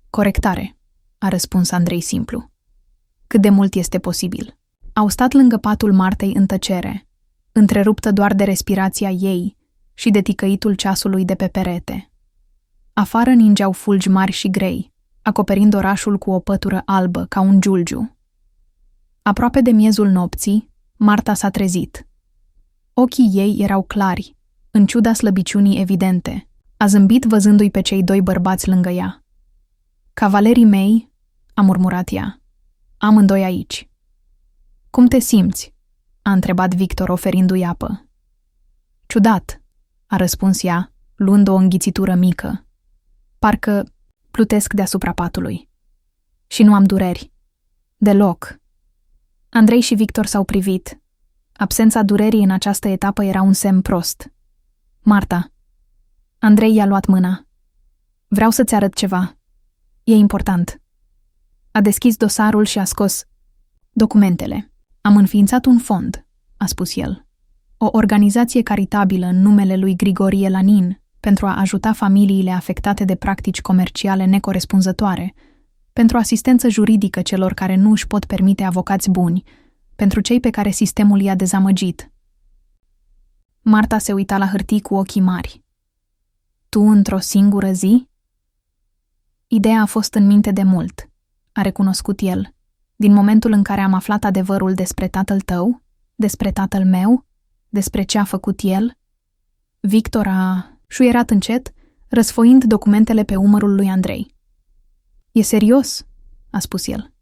Corectare, a răspuns Andrei simplu. Cât de mult este posibil. Au stat lângă patul Martei în tăcere, întreruptă doar de respirația ei și de ticăitul ceasului de pe perete. Afară ningeau fulgi mari și grei, acoperind orașul cu o pătură albă ca un giulgiu. Aproape de miezul nopții, Marta s-a trezit. Ochii ei erau clari, în ciuda slăbiciunii evidente. A zâmbit văzându-i pe cei doi bărbați lângă ea. Cavalerii mei, a murmurat ea, amândoi aici. Cum te simți? A întrebat Victor oferindu-i apă. Ciudat, a răspuns ea, luând o înghițitură mică. Plutesc deasupra patului. Și nu am dureri. Deloc. Andrei și Victor s-au privit. Absența durerii în această etapă era un semn prost. Marta. Andrei i-a luat mâna. Vreau să-ți arăt ceva. E important. A deschis dosarul și a scos documentele. Am înființat un fond, a spus el. O organizație caritabilă în numele lui Grigorie Lanin pentru a ajuta familiile afectate de practici comerciale necorespunzătoare, pentru asistență juridică celor care nu își pot permite avocați buni, pentru cei pe care sistemul i-a dezamăgit. Marta se uita la hârtii cu ochii mari. Tu într-o singură zi? Ideea a fost în minte de mult, a recunoscut el, din momentul în care am aflat adevărul despre tatăl tău, despre tatăl meu, despre ce a făcut el. Victor a șuierat încet, răsfoind documentele pe umărul lui Andrei. E serios, a spus el.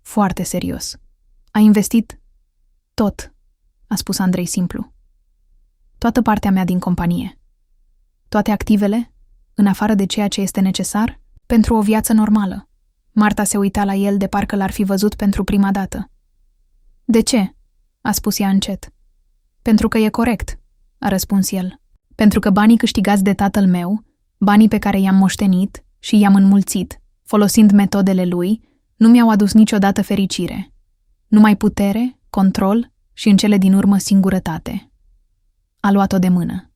Foarte serios. A investit tot, a spus Andrei simplu. Toată partea mea din companie. Toate activele, în afară de ceea ce este necesar, pentru o viață normală. Marta se uita la el de parcă l-ar fi văzut pentru prima dată. De ce? A spus ea încet. Pentru că e corect, a răspuns el. Pentru că banii câștigați de tatăl meu, banii pe care i-am moștenit și i-am înmulțit, folosind metodele lui, nu mi-au adus niciodată fericire. Numai putere, control și în cele din urmă singurătate. A luat-o de mână.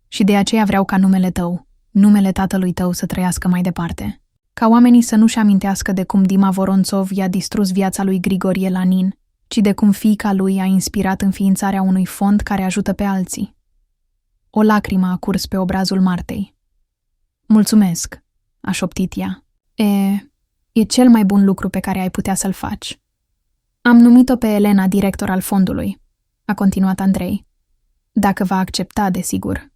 Și de aceea vreau ca numele tău, numele tatălui tău să trăiască mai departe. Ca oamenii să nu-și amintească de cum Dima Voronțov i-a distrus viața lui Grigorie Lanin, ci de cum fiica lui a inspirat înființarea unui fond care ajută pe alții. O lacrimă a curs pe obrazul Martei. Mulțumesc, a șoptit ea. E cel mai bun lucru pe care ai putea să-l faci. Am numit-o pe Elena director al fondului, a continuat Andrei. Dacă va accepta, desigur.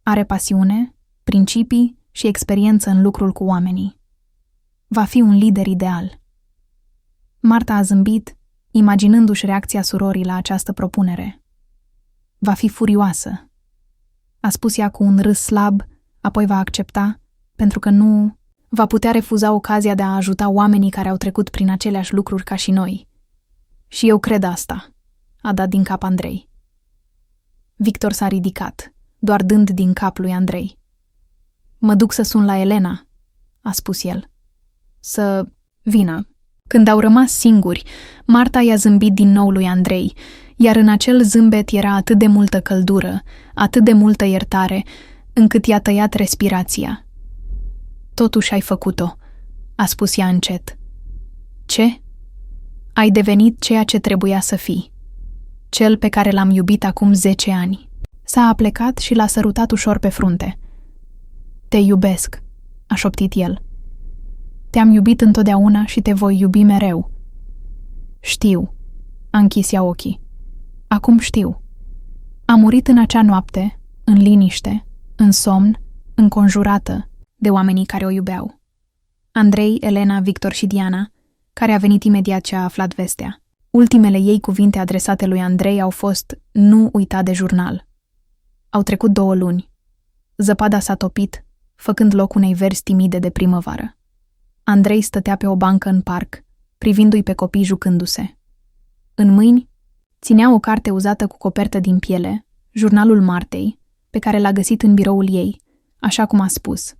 Are pasiune, principii și experiență în lucrul cu oamenii. Va fi un lider ideal. Marta a zâmbit, imaginându-și reacția surorii la această propunere. Va fi furioasă. A spus ea cu un râs slab, apoi va accepta, pentru că nu va putea refuza ocazia de a ajuta oamenii care au trecut prin aceleași lucruri ca și noi. Și eu cred asta, a dat din cap Andrei. Victor s-a ridicat, doar dând din cap lui Andrei. Mă duc să sun la Elena, a spus el. Să vină. Când au rămas singuri, Marta i-a zâmbit din nou lui Andrei, iar în acel zâmbet era atât de multă căldură, atât de multă iertare, încât i-a tăiat respirația. Totuși ai făcut-o, a spus ea încet. Ce? Ai devenit ceea ce trebuia să fii. Cel pe care l-am iubit acum 10 ani. S-a aplecat și l-a sărutat ușor pe frunte. Te iubesc, a șoptit el. Te-am iubit întotdeauna și te voi iubi mereu. Știu, a închis ea ochii. Acum știu. A murit în acea noapte, în liniște, în somn, înconjurată de oamenii care o iubeau. Andrei, Elena, Victor și Diana, care a venit imediat ce a aflat vestea. Ultimele ei cuvinte adresate lui Andrei au fost: nu uita de jurnal. Au trecut 2 luni. Zăpada s-a topit, făcând loc unei verzi timide de primăvară. Andrei stătea pe o bancă în parc, privindu-i pe copii jucându-se. În mâini ținea o carte uzată cu copertă din piele, jurnalul Martei, pe care l-a găsit în biroul ei, așa cum a spus.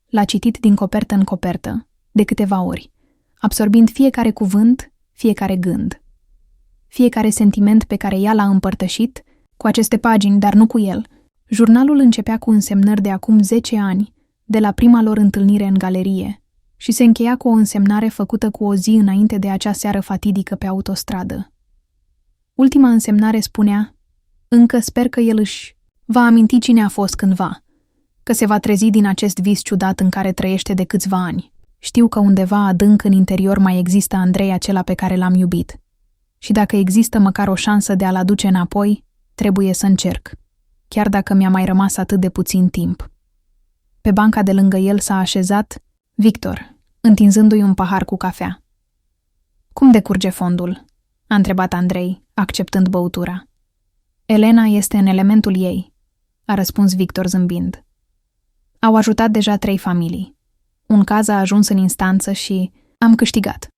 L-a citit din copertă în copertă, de câteva ori, absorbind fiecare cuvânt, fiecare gând. Fiecare sentiment pe care ea l-a împărtășit cu aceste pagini, dar nu cu el. Jurnalul începea cu însemnări de acum 10 ani, de la prima lor întâlnire în galerie, și se încheia cu o însemnare făcută cu o zi înainte de acea seară fatidică pe autostradă. Ultima însemnare spunea: încă sper că el își va aminti cine a fost cândva, că se va trezi din acest vis ciudat în care trăiește de câțiva ani. Știu că undeva adânc în interior mai există Andrei acela pe care l-am iubit. Și dacă există măcar o șansă de a-l aduce înapoi, trebuie să încerc, chiar dacă mi-a mai rămas atât de puțin timp. Pe banca de lângă el s-a așezat Victor, întinzându-i un pahar cu cafea. Cum decurge fondul? A întrebat Andrei, acceptând băutura. Elena este în elementul ei, a răspuns Victor zâmbind. Au ajutat deja 3 familii. Un caz a ajuns în instanță și am câștigat.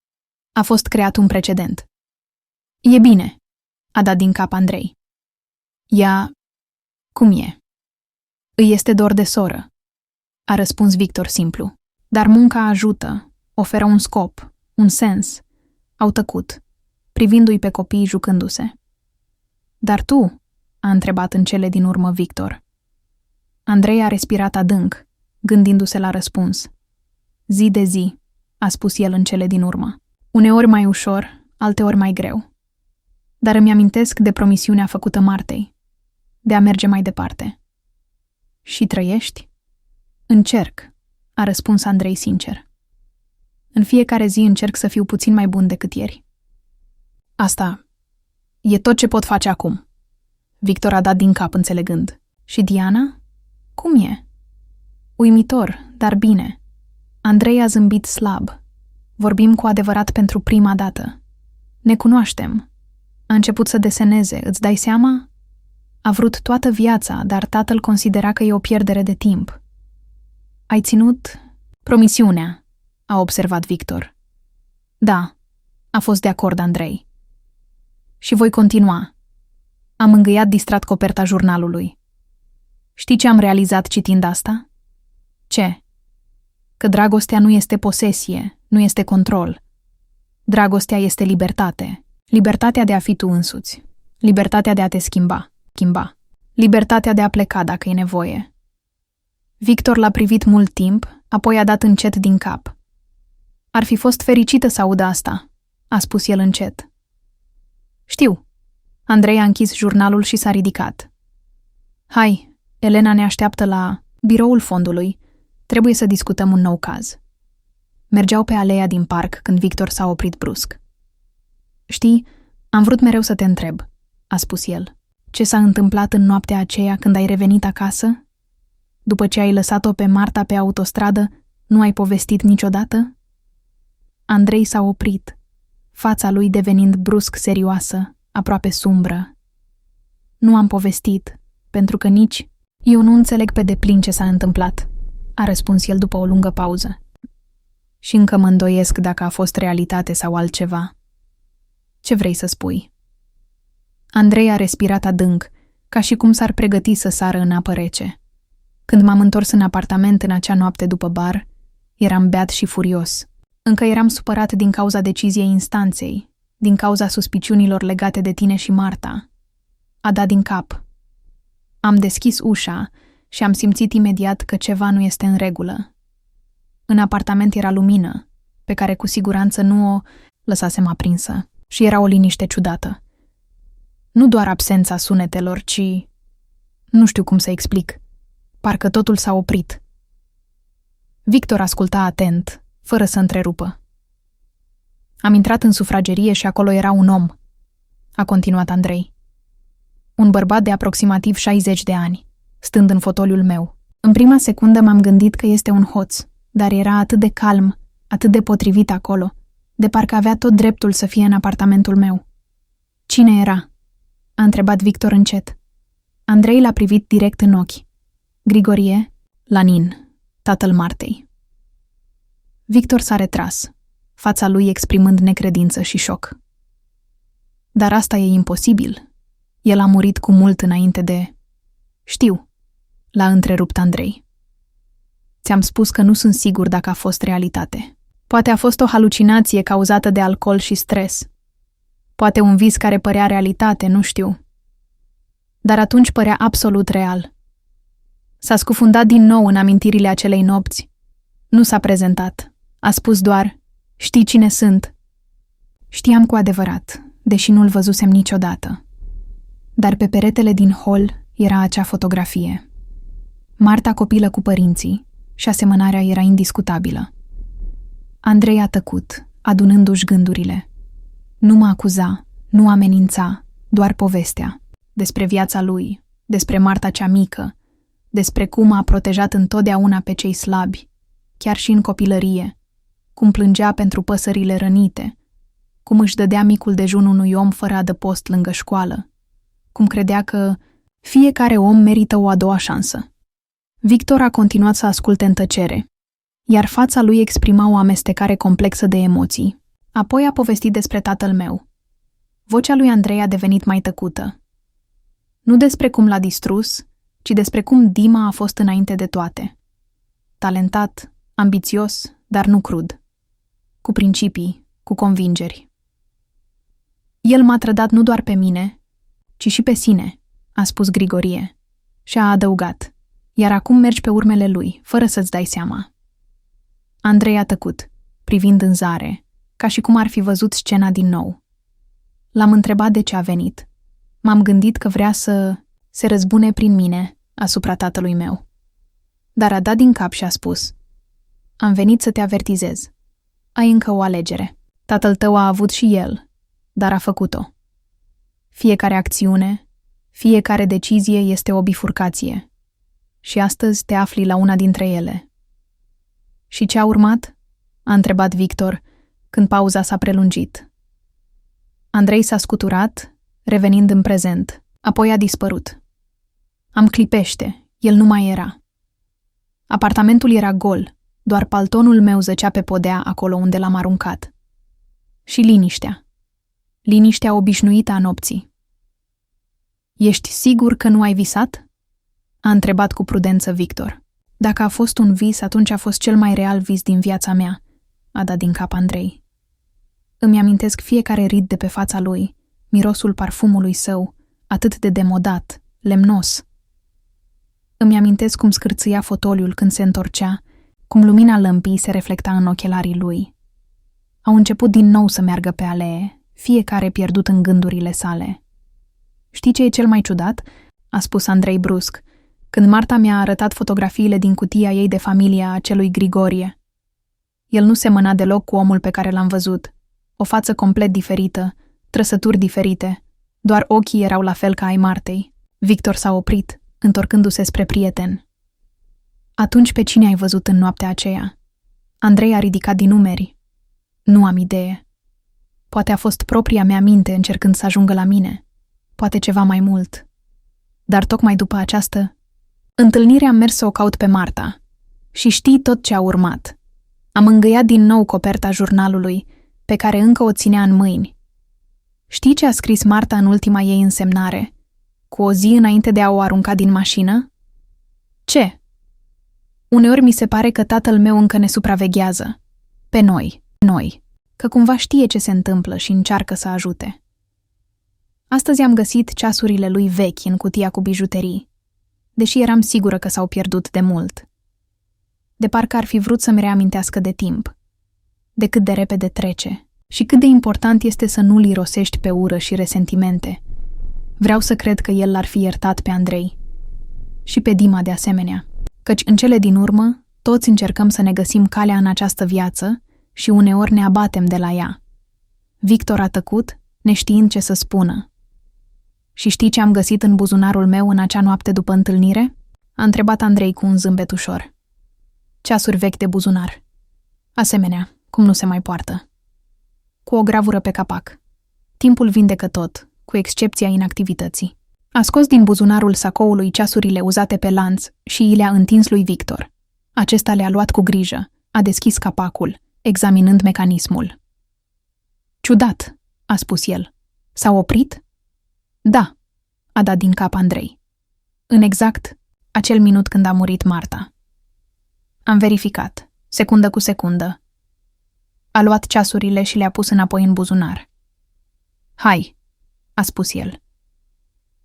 A fost creat un precedent. E bine, a dat din cap Andrei. Ea, cum e? Îi este dor de soră, a răspuns Victor simplu. Dar munca ajută, oferă un scop, un sens. Au tăcut, privindu-i pe copii jucându-se. Dar tu? A întrebat în cele din urmă Victor. Andrei a respirat adânc, gândindu-se la răspuns. Zi de zi, a spus el în cele din urmă. Uneori mai ușor, alteori mai greu. Dar îmi amintesc de promisiunea făcută Martei, de a merge mai departe. Și trăiești? Încerc, a răspuns Andrei sincer. În fiecare zi încerc să fiu puțin mai bun decât ieri. Asta e tot ce pot face acum. Victor a dat din cap înțelegând. Și Diana? Cum e? Uimitor, dar bine. Andrei a zâmbit slab. Vorbim cu adevărat pentru prima dată. Ne cunoaștem. A început să deseneze, îți dai seama? A vrut toată viața, dar tatăl considera că e o pierdere de timp. Ai ținut promisiunea, a observat Victor. Da, a fost de acord Andrei. Și voi continua. Am îngâiat distrat coperta jurnalului. Știi ce am realizat citind asta? Ce? Că dragostea nu este posesie, nu este control. Dragostea este libertate. Libertatea de a fi tu însuți. Libertatea de a te schimba. Libertatea de a pleca dacă e nevoie. Victor l-a privit mult timp, apoi a dat încet din cap. Ar fi fost fericită să audă asta, a spus el încet. Știu. Andrei a închis jurnalul și s-a ridicat. Hai, Elena ne așteaptă la biroul fondului. Trebuie să discutăm un nou caz. Mergeau pe aleea din parc când Victor s-a oprit brusc. Știi, am vrut mereu să te întreb, a spus el. Ce s-a întâmplat în noaptea aceea când ai revenit acasă? După ce ai lăsat-o pe Marta pe autostradă, nu ai povestit niciodată? Andrei s-a oprit, fața lui devenind brusc serioasă, aproape sumbră. Nu am povestit, pentru că nici eu nu înțeleg pe deplin ce s-a întâmplat, a răspuns el după o lungă pauză. Și încă mă îndoiesc dacă a fost realitate sau altceva. Ce vrei să spui? Andrei a respirat adânc, ca și cum s-ar pregăti să sară în apă rece. Când m-am întors în apartament în acea noapte după bar, eram beat și furios. Încă eram supărat din cauza deciziei instanței, din cauza suspiciunilor legate de tine și Marta. A dat din cap. Am deschis ușa și am simțit imediat că ceva nu este în regulă. În apartament era lumină, pe care cu siguranță nu o lăsasem aprinsă, și era o liniște ciudată. Nu doar absența sunetelor, ci... Nu știu cum să explic. Parcă totul s-a oprit. Victor asculta atent, fără să întrerupă. Am intrat în sufragerie și acolo era un om, a continuat Andrei. Un bărbat de aproximativ 60 de ani, stând în fotoliul meu. În prima secundă m-am gândit că este un hoț, dar era atât de calm, atât de potrivit acolo, de parcă avea tot dreptul să fie în apartamentul meu. Cine era? A întrebat Victor încet. Andrei l-a privit direct în ochi. Grigorie, Lanin, tatăl Martei. Victor s-a retras, fața lui exprimând necredință și șoc. Dar asta e imposibil. El a murit cu mult înainte de... Știu, l-a întrerupt Andrei. Ți-am spus că nu sunt sigur dacă a fost realitate. Poate a fost o halucinație cauzată de alcool și stres. Poate un vis care părea realitate, nu știu. Dar atunci părea absolut real. S-a scufundat din nou în amintirile acelei nopți. Nu s-a prezentat. A spus doar, știi cine sunt. Știam cu adevărat, deși nu-l văzusem niciodată. Dar pe peretele din hol era acea fotografie. Marta copilă cu părinții și asemănarea era indiscutabilă. Andrei a tăcut, adunându-și gândurile. Nu mă acuza, nu amenința, doar povestea. Despre viața lui, despre Marta cea mică, despre cum a protejat întotdeauna pe cei slabi, chiar și în copilărie, cum plângea pentru păsările rănite, cum își dădea micul dejun unui om fără adăpost lângă școală, cum credea că fiecare om merită o a doua șansă. Victor a continuat să asculte în tăcere. iar fața lui exprima o amestecare complexă de emoții. Apoi a povestit despre tatăl meu. Vocea lui Andrei a devenit mai tăcută. Nu despre cum l-a distrus, ci despre cum Dima a fost înainte de toate. Talentat, ambițios, dar nu crud. Cu principii, cu convingeri. El m-a trădat nu doar pe mine, ci și pe sine, a spus Grigorie. Și a adăugat, iar acum mergi pe urmele lui, fără să-ți dai seama. Andrei a tăcut, privind în zare, ca și cum ar fi văzut scena din nou. L-am întrebat de ce a venit. M-am gândit că vrea să se răzbune prin mine asupra tatălui meu. Dar a dat din cap și a spus: am venit să te avertizez. Ai încă o alegere. Tatăl tău a avut și el, dar a făcut-o. Fiecare acțiune, fiecare decizie este o bifurcație. Și astăzi te afli la una dintre ele. Și ce a urmat? A întrebat Victor, când pauza s-a prelungit. Andrei s-a scuturat, revenind în prezent, apoi a dispărut. Am clipește, el nu mai era. Apartamentul era gol, doar paltonul meu zăcea pe podea acolo unde l-am aruncat. Și liniștea. Liniștea obișnuită a nopții. Ești sigur că nu ai visat? A întrebat cu prudență Victor. Dacă a fost un vis, atunci a fost cel mai real vis din viața mea, a dat din cap Andrei. Îmi amintesc fiecare rid de pe fața lui, mirosul parfumului său, atât de demodat, lemnos. Îmi amintesc cum scârțâia fotoliul când se întorcea, cum lumina lămpii se reflecta în ochelarii lui. Au început din nou să meargă pe alee, fiecare pierdut în gândurile sale. Știi ce e cel mai ciudat? A spus Andrei brusc, când Marta mi-a arătat fotografiile din cutia ei de familie a acelui Grigorie. El nu semăna deloc cu omul pe care l-am văzut. O față complet diferită, trăsături diferite, doar ochii erau la fel ca ai Martei. Victor s-a oprit, întorcându-se spre prieten. Atunci pe cine ai văzut în noaptea aceea? Andrei a ridicat din numeri. Nu am idee. Poate a fost propria mea minte încercând să ajungă la mine. Poate ceva mai mult. Dar tocmai după această întâlnire am mers să o caut pe Marta. Și știi tot ce a urmat. Am îngăiat din nou coperta jurnalului, pe care încă o ținea în mâini. Știi ce a scris Marta în ultima ei însemnare, cu o zi înainte de a o arunca din mașină? Ce? Uneori mi se pare că tatăl meu încă ne supraveghează. Pe noi, că cumva știe ce se întâmplă și încearcă să ajute. Astăzi am găsit ceasurile lui vechi în cutia cu bijuterii, deși eram sigură că s-au pierdut de mult. De parcă ar fi vrut să-mi reamintească de timp, de cât de repede trece și cât de important este să nu-l irosești pe ură și resentimente. Vreau să cred că el l-ar fi iertat pe Andrei și pe Dima de asemenea, căci în cele din urmă toți încercăm să ne găsim calea în această viață și uneori ne abatem de la ea. Victor a tăcut, neștiind ce să spună. Și știi ce am găsit în buzunarul meu în acea noapte după întâlnire? A întrebat Andrei cu un zâmbet ușor. Ceasuri vechi de buzunar. Asemenea, cum nu se mai poartă. Cu o gravură pe capac. Timpul vindecă tot, cu excepția inactivității. A scos din buzunarul sacoului ceasurile uzate pe lanț și i le-a întins lui Victor. Acesta le-a luat cu grijă, a deschis capacul, examinând mecanismul. Ciudat, a spus el. S-a oprit? Da, a dat din cap Andrei. În exact acel minut când a murit Marta. Am verificat, secundă cu secundă. A luat ceasurile și le-a pus înapoi în buzunar. Hai, a spus el.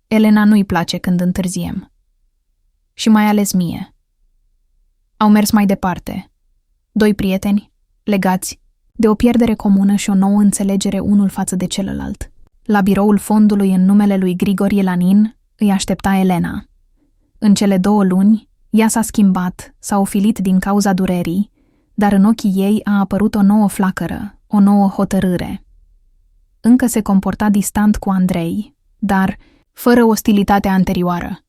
Elena nu-i place când întârziem. Și mai ales mie. Au mers mai departe. Doi prieteni, legați, de o pierdere comună și o nouă înțelegere unul față de celălalt. La biroul fondului în numele lui Grigorie Lanin îi aștepta Elena. În cele 2 luni, ea s-a schimbat, s-a ofilit din cauza durerii, dar în ochii ei a apărut o nouă flacără, o nouă hotărâre. Încă se comporta distant cu Andrei, dar fără ostilitatea anterioară.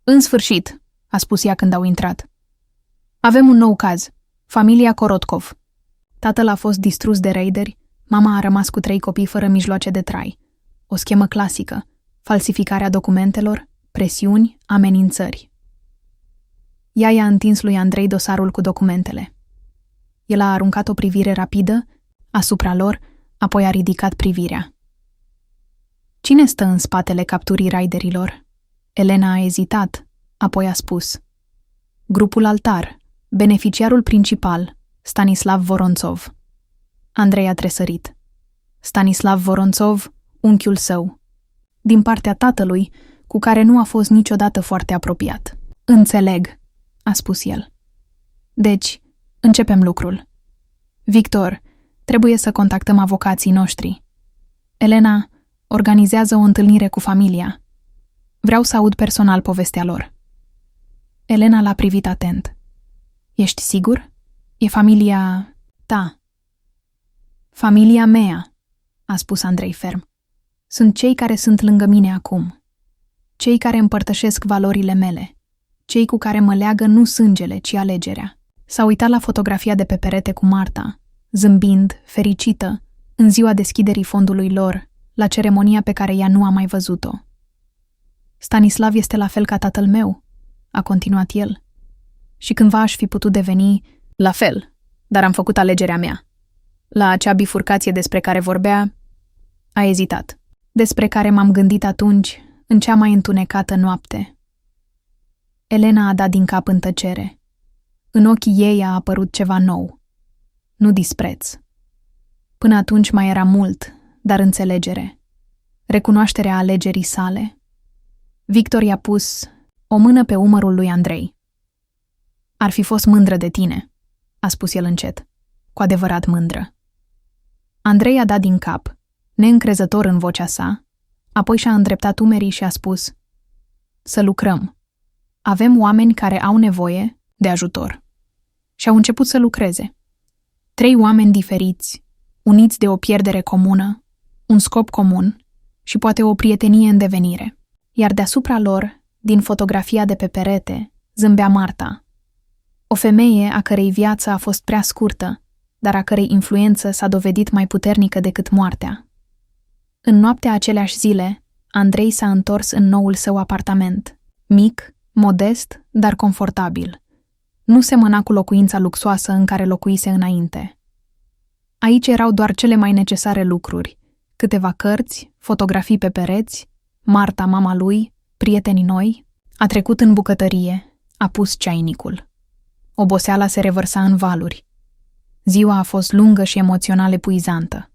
În sfârșit, a spus ea când au intrat. Avem un nou caz, familia Korotkov. Tatăl a fost distrus de raideri, mama a rămas cu 3 copii fără mijloace de trai. O schemă clasică, falsificarea documentelor, presiuni, amenințări. Ea i-a întins lui Andrei dosarul cu documentele. El a aruncat o privire rapidă asupra lor, apoi a ridicat privirea. Cine stă în spatele capturii raiderilor? Elena a ezitat, apoi a spus. Grupul Altar, beneficiarul principal, Stanislav Voronțov. Andrei a tresărit. Stanislav Voronțov, unchiul său. Din partea tatălui, cu care nu a fost niciodată foarte apropiat. Înțeleg, a spus el. Deci, începem lucrul. Victor, trebuie să contactăm avocații noștri. Elena, organizează o întâlnire cu familia. Vreau să aud personal povestea lor. Elena l-a privit atent. Ești sigur? E familia ta. Familia mea, a spus Andrei ferm. Sunt cei care sunt lângă mine acum. Cei care împărtășesc valorile mele. Cei cu care mă leagă nu sângele, ci alegerea. S-a uitat la fotografia de pe perete cu Marta, zâmbind, fericită, în ziua deschiderii fondului lor, la ceremonia pe care ea nu a mai văzut-o. Stanislav este la fel ca tatăl meu, a continuat el. Și cândva aș fi putut deveni la fel, dar am făcut alegerea mea. La acea bifurcație despre care vorbea, a ezitat, despre care m-am gândit atunci, în cea mai întunecată noapte. Elena a dat din cap în tăcere. În ochii ei a apărut ceva nou. Nu dispreț. Până atunci mai era mult, dar înțelegere. Recunoașterea alegerii sale. Victor i-a pus o mână pe umărul lui Andrei. Ar fi fost mândră de tine, a spus el încet, cu adevărat mândră. Andrei a dat din cap, neîncrezător în vocea sa, apoi și-a îndreptat umerii și a spus: să lucrăm. Avem oameni care au nevoie de ajutor. Și au început să lucreze. 3 oameni diferiți, uniți de o pierdere comună, un scop comun și poate o prietenie în devenire. Iar deasupra lor, din fotografia de pe perete, zâmbea Marta. O femeie a cărei viață a fost prea scurtă, dar a cărei influență s-a dovedit mai puternică decât moartea. În noaptea aceleași zile, Andrei s-a întors în noul său apartament, mic, modest, dar confortabil. Nu semăna cu locuința luxoasă în care locuise înainte. Aici erau doar cele mai necesare lucruri, câteva cărți, fotografii pe pereți, Marta, mama lui, prietenii noi. A trecut în bucătărie, a pus ceainicul. Oboseala se revărsa în valuri. Ziua a fost lungă și emoțional epuizantă.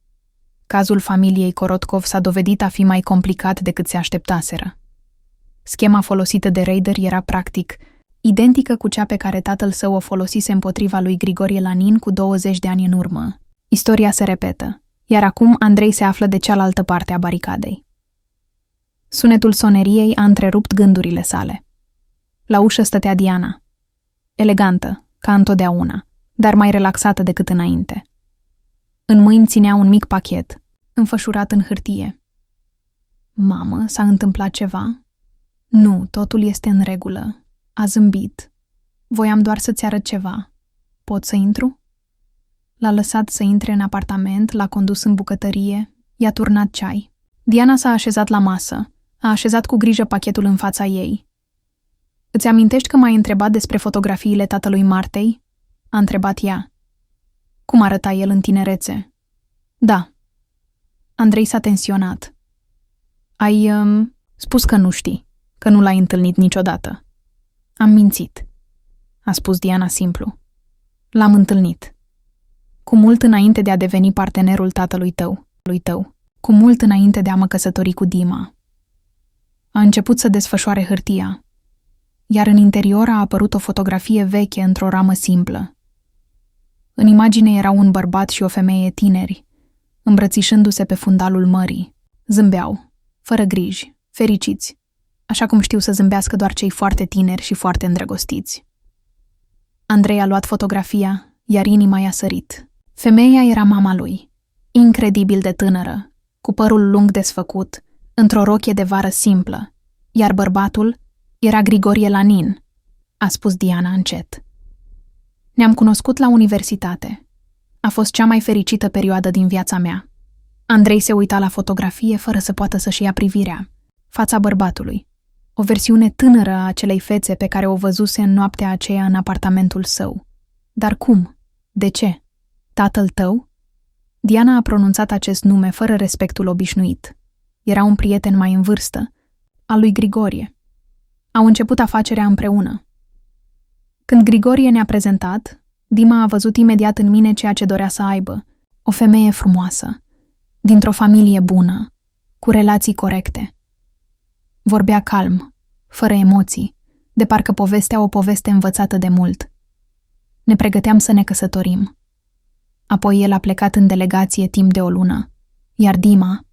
Cazul familiei Korotkov s-a dovedit a fi mai complicat decât se așteptaseră. Schema folosită de raideri era practic identică cu cea pe care tatăl său o folosise împotriva lui Grigorie Lanin cu 20 de ani în urmă. Istoria se repetă, iar acum Andrei se află de cealaltă parte a baricadei. Sunetul soneriei a întrerupt gândurile sale. La ușă stătea Diana. Elegantă, ca întotdeauna, dar mai relaxată decât înainte. În mâini ținea un mic pachet, înfășurat în hârtie. Mamă, s-a întâmplat ceva? Nu, totul este în regulă. A zâmbit. Voiam doar să-ți arăt ceva. Pot să intru? L-a lăsat să intre în apartament, l-a condus în bucătărie, i-a turnat ceai. Diana s-a așezat la masă, a așezat cu grijă pachetul în fața ei. Îți amintești că m-ai întrebat despre fotografiile tatălui Martei? A întrebat ea. Cum arăta el în tinerețe? Da. Andrei s-a tensionat. Ai spus că nu știi, că nu l-ai întâlnit niciodată. Am mințit, a spus Diana simplu. L-am întâlnit. Cu mult înainte de a deveni partenerul tatălui tău, cu mult înainte de a mă căsători cu Dima. A început să desfășoare hârtia, iar în interior a apărut o fotografie veche într-o ramă simplă. În imagine erau un bărbat și o femeie tineri, îmbrățișându-se pe fundalul mării. Zâmbeau, fără griji, fericiți, așa cum știu să zâmbească doar cei foarte tineri și foarte îndrăgostiți. Andrei a luat fotografia, iar inima i-a sărit. Femeia era mama lui, incredibil de tânără, cu părul lung desfăcut, într-o rochie de vară simplă, iar bărbatul era Grigorie Lanin, a spus Diana încet. Ne-am cunoscut la universitate. A fost cea mai fericită perioadă din viața mea. Andrei se uita la fotografie fără să poată să-și ia privirea. Fața bărbatului. O versiune tânără a acelei fețe pe care o văzuse în noaptea aceea în apartamentul său. Dar cum? De ce? Tatăl tău? Diana a pronunțat acest nume fără respectul obișnuit. Era un prieten mai în vârstă, al lui Grigorie. Au început afacerea împreună. Când Grigorie ne-a prezentat, Dima a văzut imediat în mine ceea ce dorea să aibă, o femeie frumoasă, dintr-o familie bună, cu relații corecte. Vorbea calm, fără emoții, de parcă povestea o poveste învățată de mult. Ne pregăteam să ne căsătorim. Apoi el a plecat în delegație timp de o lună, iar Dima,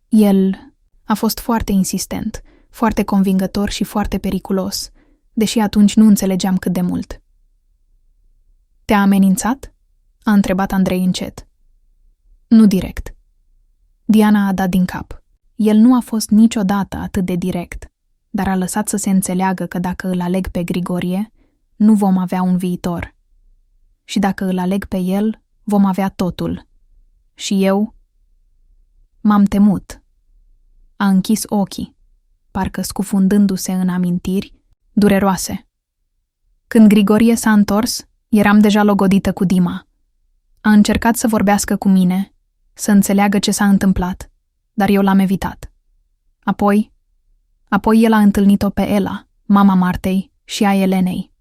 el a fost foarte insistent, foarte convingător și foarte periculos, deși atunci nu înțelegeam cât de mult. Te-a amenințat? A întrebat Andrei încet. Nu direct. Diana a dat din cap. El nu a fost niciodată atât de direct, dar a lăsat să se înțeleagă că dacă îl aleg pe Grigorie, nu vom avea un viitor. Și dacă îl aleg pe el, vom avea totul. Și eu m-am temut. A închis ochii, parcă scufundându-se în amintiri dureroase. Când Grigorie s-a întors, eram deja logodită cu Dima. A încercat să vorbească cu mine, să înțeleagă ce s-a întâmplat, dar eu l-am evitat. Apoi el a întâlnit-o pe Ela, mama Martei și a Elenei.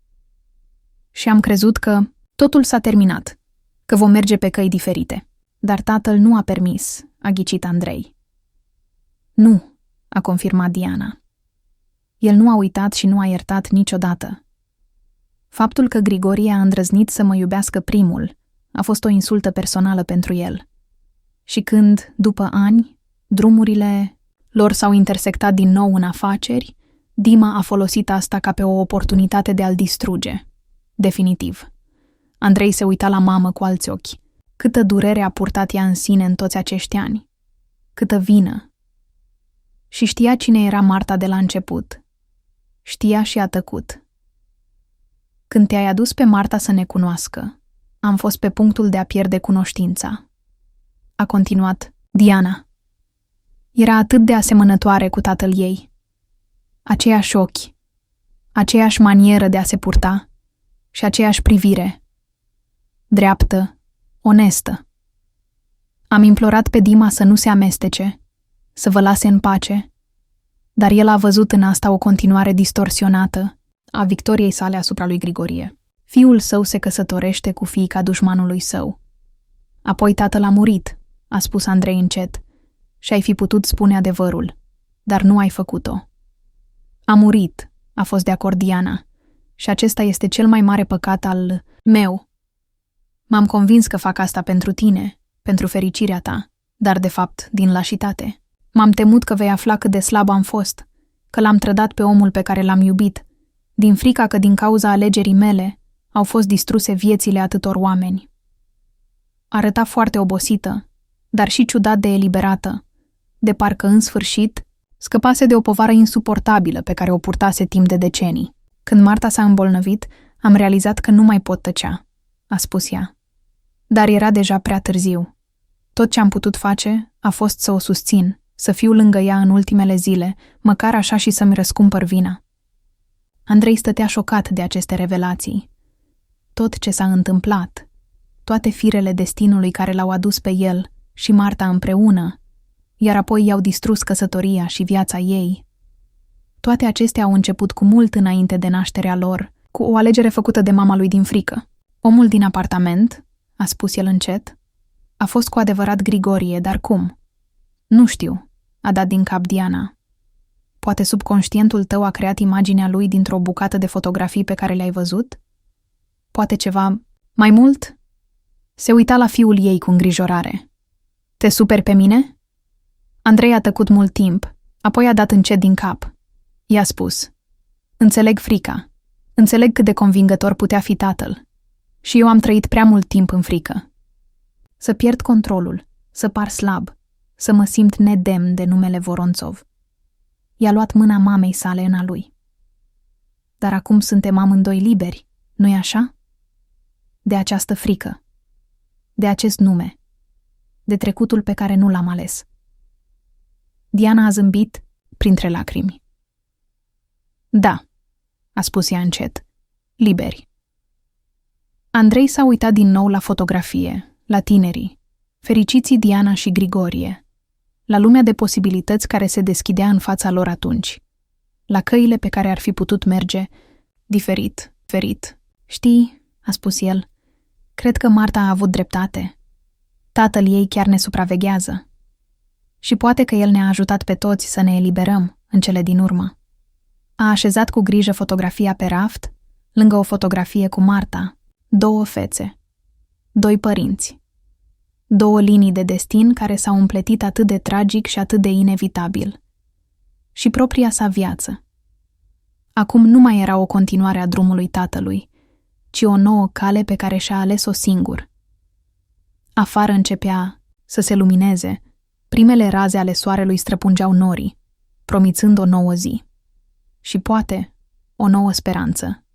Și am crezut că totul s-a terminat, că vom merge pe căi diferite. Dar tatăl nu a permis, a ghicit Andrei. Nu, a confirmat Diana. El nu a uitat și nu a iertat niciodată. Faptul că Grigorie a îndrăznit să mă iubească primul a fost o insultă personală pentru el. Și când, după ani, drumurile lor s-au intersectat din nou în afaceri, Dima a folosit asta ca pe o oportunitate de a-l distruge. Definitiv. Andrei se uita la mamă cu alți ochi. Câtă durere a purtat ea în sine în toți acești ani. Câtă vină. Și știa cine era Marta de la început. Știa și a tăcut. Când te-ai adus pe Marta să ne cunoască, am fost pe punctul de a pierde cunoștința. A continuat Diana. Era atât de asemănătoare cu tatăl ei. Aceiași ochi, aceeași manieră de a se purta și aceeași privire. Dreaptă, onestă. Am implorat pe Dima să nu se amestece, să vă lase în pace, dar el a văzut în asta o continuare distorsionată a victoriei sale asupra lui Grigorie. Fiul său se căsătorește cu fiica dușmanului său. Apoi tatăl a murit, a spus Andrei încet, și ai fi putut spune adevărul, dar nu ai făcut-o. A murit, a fost de acord Diana, și acesta este cel mai mare păcat al meu. M-am convins că fac asta pentru tine, pentru fericirea ta, dar de fapt din lașitate. M-am temut că vei afla cât de slab am fost, că l-am trădat pe omul pe care l-am iubit, din frica că din cauza alegerii mele au fost distruse viețile atâtor oameni. Arăta foarte obosită, dar și ciudat de eliberată, de parcă în sfârșit scăpase de o povară insuportabilă pe care o purtase timp de decenii. Când Marta s-a îmbolnăvit, am realizat că nu mai pot tăcea, a spus ea. Dar era deja prea târziu. Tot ce am putut face a fost să o susțin, să fiu lângă ea în ultimele zile, măcar așa și să-mi răscumpăr vina. Andrei stătea șocat de aceste revelații. Tot ce s-a întâmplat, toate firele destinului care l-au adus pe el și Marta împreună, iar apoi i-au distrus căsătoria și viața ei. Toate acestea au început cu mult înainte de nașterea lor, cu o alegere făcută de mama lui din frică. Omul din apartament, a spus el încet, a fost cu adevărat Grigorie, dar cum? Nu știu, a dat din cap Diana. Poate subconștientul tău a creat imaginea lui dintr-o bucată de fotografii pe care le-ai văzut? Poate ceva mai mult? Se uita la fiul ei cu îngrijorare. Te superi pe mine? Andrei a tăcut mult timp, apoi a dat încet din cap. I-a spus, înțeleg frica, înțeleg cât de convingător putea fi tatăl. Și eu am trăit prea mult timp în frică. Să pierd controlul, să par slab, să mă simt nedemn de numele Voronțov. I-a luat mâna mamei sale în a lui. Dar acum suntem amândoi liberi, nu-i așa? De această frică, de acest nume, de trecutul pe care nu l-am ales. Diana a zâmbit printre lacrimi. Da, a spus ea încet, liberi. Andrei s-a uitat din nou la fotografie, la tinerii, fericiții Diana și Grigorie, la lumea de posibilități care se deschidea în fața lor atunci, la căile pe care ar fi putut merge diferit. Știi, a spus el, cred că Marta a avut dreptate. Tatăl ei chiar ne supraveghează. Și poate că el ne-a ajutat pe toți să ne eliberăm în cele din urmă. A așezat cu grijă fotografia pe raft, lângă o fotografie cu Marta, 2 fețe, 2 părinți, 2 linii de destin care s-au împletit atât de tragic și atât de inevitabil. Și propria sa viață. Acum nu mai era o continuare a drumului tatălui, ci o nouă cale pe care și-a ales-o singur. Afară începea să se lumineze, primele raze ale soarelui străpungeau norii, promițând o nouă zi. Și poate o nouă speranță.